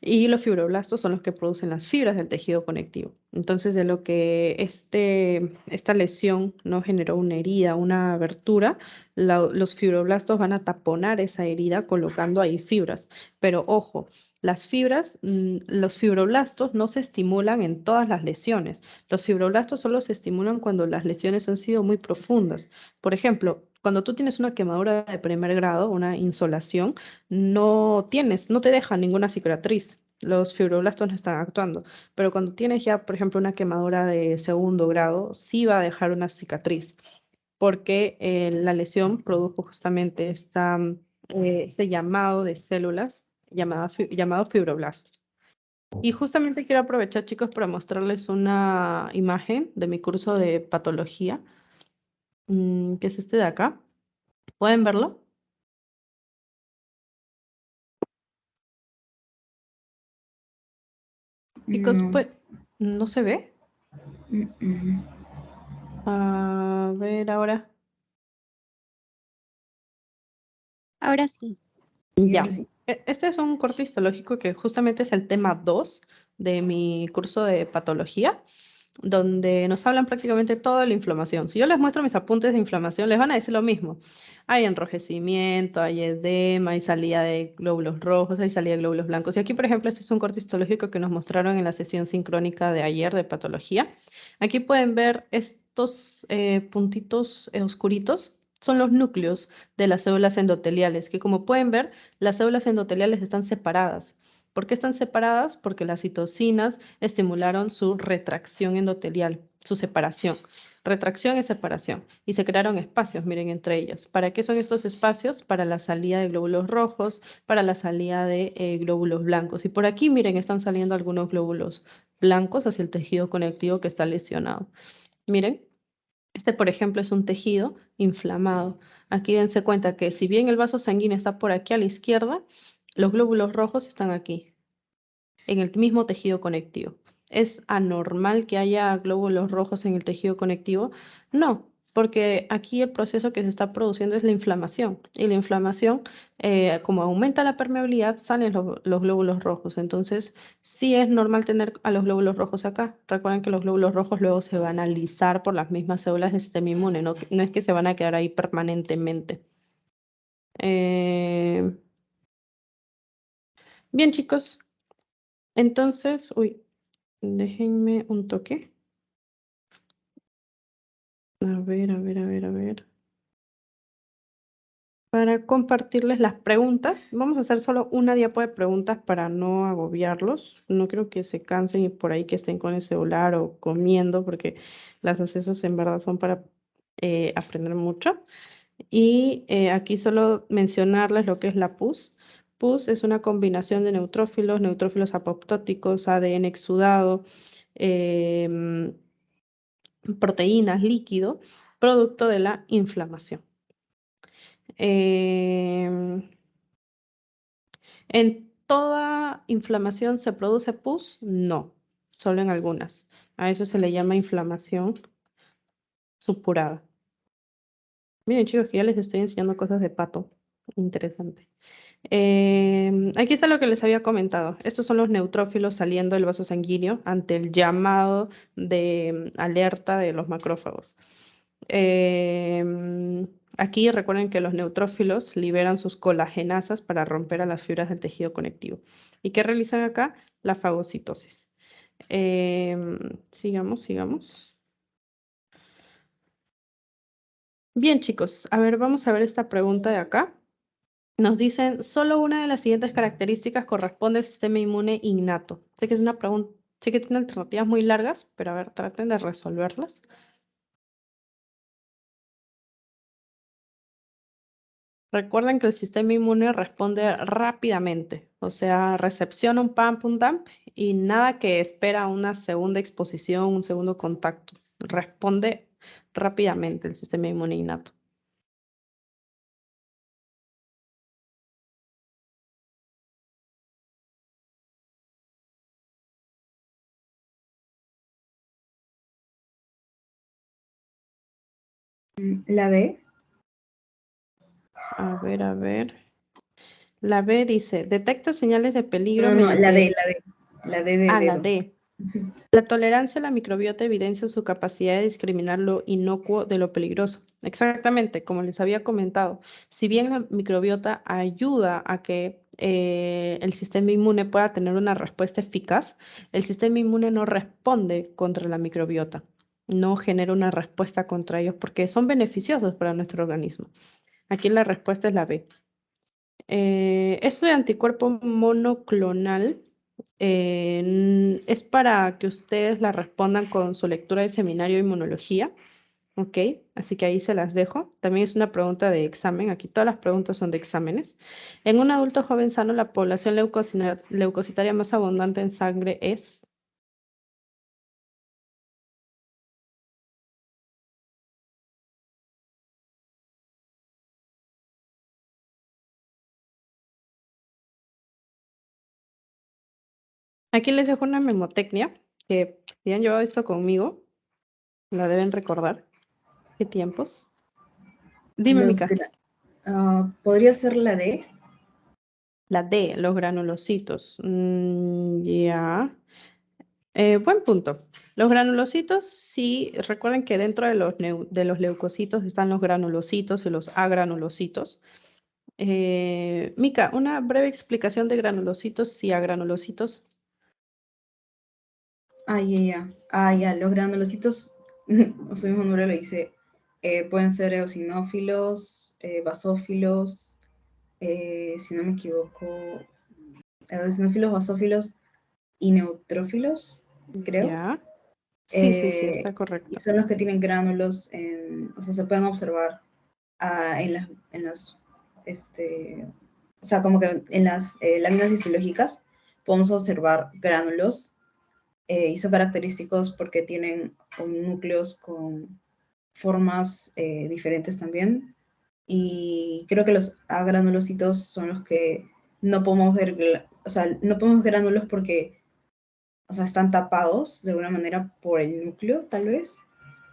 Y los fibroblastos son los que producen las fibras del tejido conectivo. Entonces, de lo que esta lesión no generó una herida, una abertura, los fibroblastos van a taponar esa herida colocando ahí fibras. Pero ojo, las fibras, los fibroblastos no se estimulan en todas las lesiones. Los fibroblastos solo se estimulan cuando las lesiones han sido muy profundas. Por ejemplo, cuando tú tienes una quemadura de primer grado, una insolación, no te deja ninguna cicatriz. Los fibroblastos no están actuando. Pero cuando tienes ya, por ejemplo, una quemadura de segundo grado, sí va a dejar una cicatriz, porque la lesión produjo justamente este llamado de células llamado fibroblastos. Y justamente quiero aprovechar, chicos, para mostrarles una imagen de mi curso de patología, que es este de acá. ¿Pueden verlo? Chicos, No. pues, ¿no se ve? Mm. A ver ahora. Ahora sí. Ya. ahora sí. Este es un corte histológico que justamente es el tema 2 de mi curso de patología, donde nos hablan prácticamente todo de la inflamación. Si yo les muestro mis apuntes de inflamación, les van a decir lo mismo. Hay enrojecimiento, hay edema, hay salida de glóbulos rojos, hay salida de glóbulos blancos. Y aquí, por ejemplo, este es un corte histológico que nos mostraron en la sesión sincrónica de ayer de patología. Aquí pueden ver estos puntitos oscuritos. Son los núcleos de las células endoteliales, que como pueden ver, las células endoteliales están separadas. ¿Por qué están separadas? Porque las citocinas estimularon su retracción endotelial, su separación. Retracción es separación. Y se crearon espacios, miren, entre ellas. ¿Para qué son estos espacios? Para la salida de glóbulos rojos, para la salida de glóbulos blancos. Y por aquí, miren, están saliendo algunos glóbulos blancos hacia el tejido conectivo que está lesionado. Miren, este, por ejemplo, es un tejido inflamado. Aquí dense cuenta que si bien el vaso sanguíneo está por aquí a la izquierda, los glóbulos rojos están aquí, en el mismo tejido conectivo. ¿Es anormal que haya glóbulos rojos en el tejido conectivo? No, porque aquí el proceso que se está produciendo es la inflamación. Y la inflamación, como aumenta la permeabilidad, salen los glóbulos rojos. Entonces, sí es normal tener a los glóbulos rojos acá. Recuerden que los glóbulos rojos luego se van a alisar por las mismas células del sistema inmune, no es que se van a quedar ahí permanentemente. Bien, chicos. Entonces, déjenme un toque. A ver. Para compartirles las preguntas, vamos a hacer solo una diapo de preguntas para no agobiarlos. No creo que se cansen y por ahí que estén con el celular o comiendo, porque las accesos en verdad son para aprender mucho. Y aquí solo mencionarles lo que es la pus. Pus es una combinación de neutrófilos apoptóticos, ADN exudado, proteínas, líquido, producto de la inflamación. ¿En toda inflamación se produce pus? No, solo en algunas. A eso se le llama inflamación supurada. Miren, chicos, que ya les estoy enseñando cosas de pato. Interesante. Aquí está lo que les había comentado. Estos son los neutrófilos saliendo del vaso sanguíneo ante el llamado de alerta de los macrófagos. Aquí recuerden que los neutrófilos liberan sus colagenasas para romper a las fibras del tejido conectivo. ¿Y qué realizan acá? La fagocitosis. Sigamos. Bien, chicos, a ver, vamos a ver esta pregunta de acá. Nos dicen, solo una de las siguientes características corresponde al sistema inmune innato. Sé que es una pregunta, sé que tiene alternativas muy largas, pero a ver, traten de resolverlas. Recuerden que el sistema inmune responde rápidamente, o sea, recepciona un pum dump y nada que espera una segunda exposición, un segundo contacto. Responde rápidamente el sistema inmune innato. ¿La B? A ver. La B dice, detecta señales de peligro No, la mediante... D, la D. La D de Ah, la dedo. D. La tolerancia a la microbiota evidencia su capacidad de discriminar lo inocuo de lo peligroso. Exactamente, como les había comentado, si bien la microbiota ayuda a que el sistema inmune pueda tener una respuesta eficaz, el sistema inmune no responde contra la microbiota, no genera una respuesta contra ellos porque son beneficiosos para nuestro organismo. Aquí la respuesta es la B. Esto de anticuerpo monoclonal es para que ustedes la respondan con su lectura de seminario de inmunología, ¿ok? Así que ahí se las dejo. También es una pregunta de examen. Aquí todas las preguntas son de exámenes. En un adulto joven sano, la población leucocitaria más abundante en sangre es... Aquí les dejo una memotecnia que si han llevado esto conmigo, la deben recordar. ¿Qué tiempos? Dime, Los Mica. ¿Podría ser la D? La D, los granulocitos. Ya. Buen punto. Los granulocitos, sí, recuerden que dentro de de los leucocitos están los granulocitos y los agranulocitos. Mica, una breve explicación de granulocitos y agranulocitos. Ya. Los granulocitos, su mismo nombre lo dice, pueden ser eosinófilos, basófilos, si no me equivoco, eosinófilos, basófilos y neutrófilos, creo. Ya. Sí, sí, sí, Y está correcto. son los que tienen gránulos, o sea, se pueden observar o sea, como que en las láminas histológicas podemos observar gránulos y son característicos porque tienen núcleos con formas diferentes también. Y creo que los agranulocitos son los que no podemos ver, o sea, no podemos ver gránulos porque, o sea, están tapados de alguna manera por el núcleo, tal vez,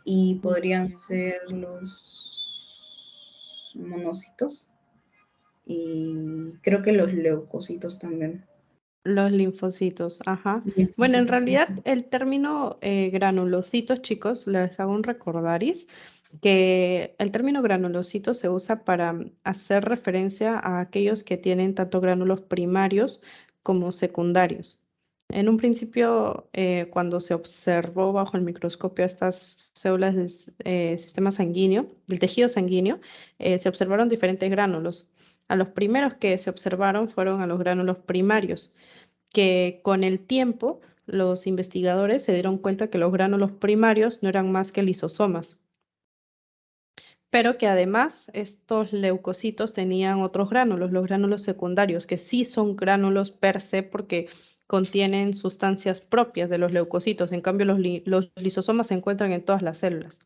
y podrían Ya. ser los monocitos y creo que los leucocitos también. Los linfocitos, ajá. Bueno, en Linfocitos, sí. realidad el término granulocitos, chicos, les hago un recordaris que el término granulocito se usa para hacer referencia a aquellos que tienen tanto gránulos primarios como secundarios. En un principio, cuando se observó bajo el microscopio estas células del sistema sanguíneo, del tejido sanguíneo, se observaron diferentes gránulos. A los primeros que se observaron fueron a los gránulos primarios que con el tiempo los investigadores se dieron cuenta que los gránulos primarios no eran más que lisosomas, pero que además estos leucocitos tenían otros gránulos, los gránulos secundarios, que sí son gránulos per se porque contienen sustancias propias de los leucocitos. En cambio, los lisosomas se encuentran en todas las células.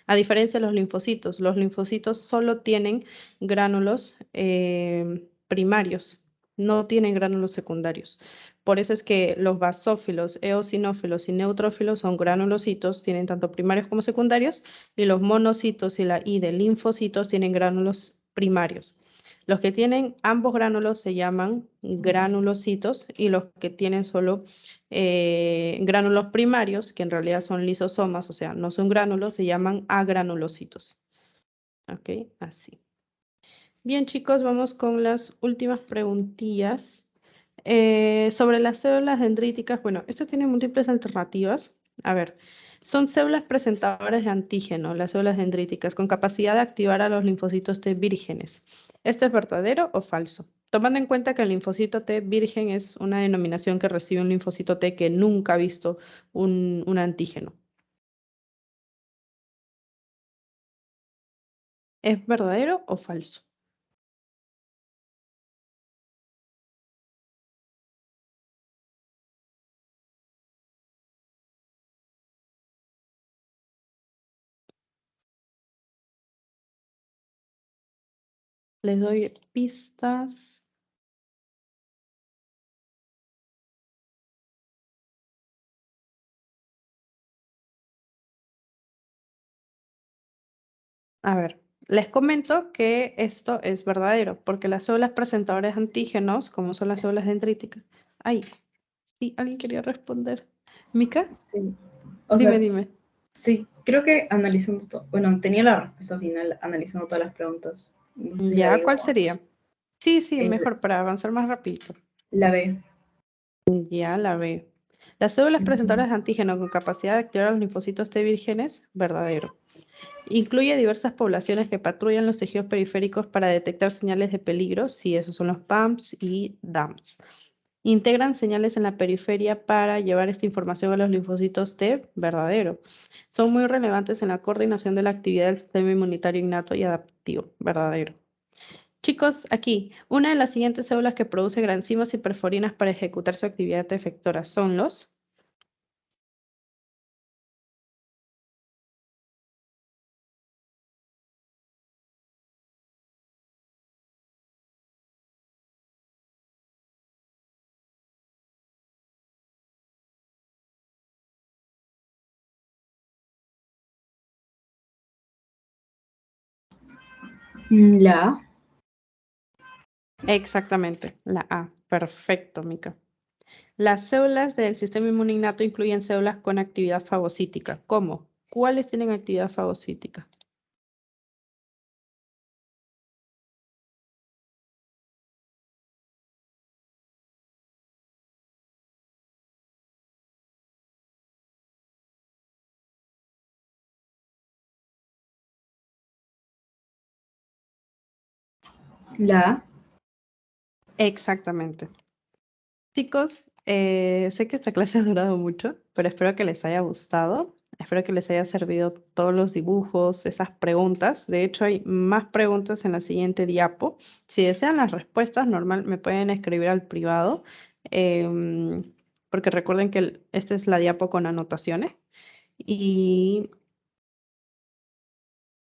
A diferencia de los linfocitos solo tienen gránulos primarios, no tienen gránulos secundarios. Por eso es que los basófilos, eosinófilos y neutrófilos son granulocitos, tienen tanto primarios como secundarios, y los monocitos y la I de linfocitos tienen gránulos primarios. Los que tienen ambos gránulos se llaman granulocitos y los que tienen solo gránulos primarios, que en realidad son lisosomas, o sea, no son gránulos, se llaman agranulocitos. ¿Ok? Así. Bien, chicos, vamos con las últimas preguntillas. Sobre las células dendríticas, bueno, esto tiene múltiples alternativas. A ver, son células presentadoras de antígeno, las células dendríticas, con capacidad de activar a los linfocitos T vírgenes. ¿Esto es verdadero o falso? Tomando en cuenta que el linfocito T virgen es una denominación que recibe un linfocito T que nunca ha visto un antígeno. ¿Es verdadero o falso? Les doy pistas. A ver, Les comento que esto es verdadero, porque las células presentadoras de antígenos, como son las células dendríticas... Ay, sí, alguien quería responder. ¿Mica? Sí. O Dime, sea, dime. sí, creo que analizando todo, bueno, tenía la respuesta final analizando todas las preguntas. No sé si la ¿Ya? digo. ¿Cuál sería? Sí, El- mejor para avanzar más rápido. la B. Ya la ve. Las células Ujú. presentadoras de antígeno con capacidad de activar los linfocitos T vírgenes, verdadero. Incluye diversas poblaciones que patrullan los tejidos periféricos para detectar señales de peligro, sí, esos son los PAMPs y DAMPs. Integran señales en la periferia para llevar esta información a los linfocitos T, verdadero. Son muy relevantes en la coordinación de la actividad del sistema inmunitario innato y adaptativo, verdadero. Chicos, aquí, una de las siguientes células que produce granzimas y perforinas para ejecutar su actividad efectora son los... La A. Exactamente, la A. Perfecto, Mica. Las células del sistema inmune innato incluyen células con actividad fagocítica. ¿Cómo? ¿Cuáles tienen actividad fagocítica? La A. Exactamente. Chicos, sé que esta clase ha durado mucho, pero espero que les haya gustado. Espero que les haya servido todos los dibujos, esas preguntas. De hecho, hay más preguntas en la siguiente diapo. Si desean las respuestas, normal, me pueden escribir al privado, porque recuerden que esta es la diapo con anotaciones. Y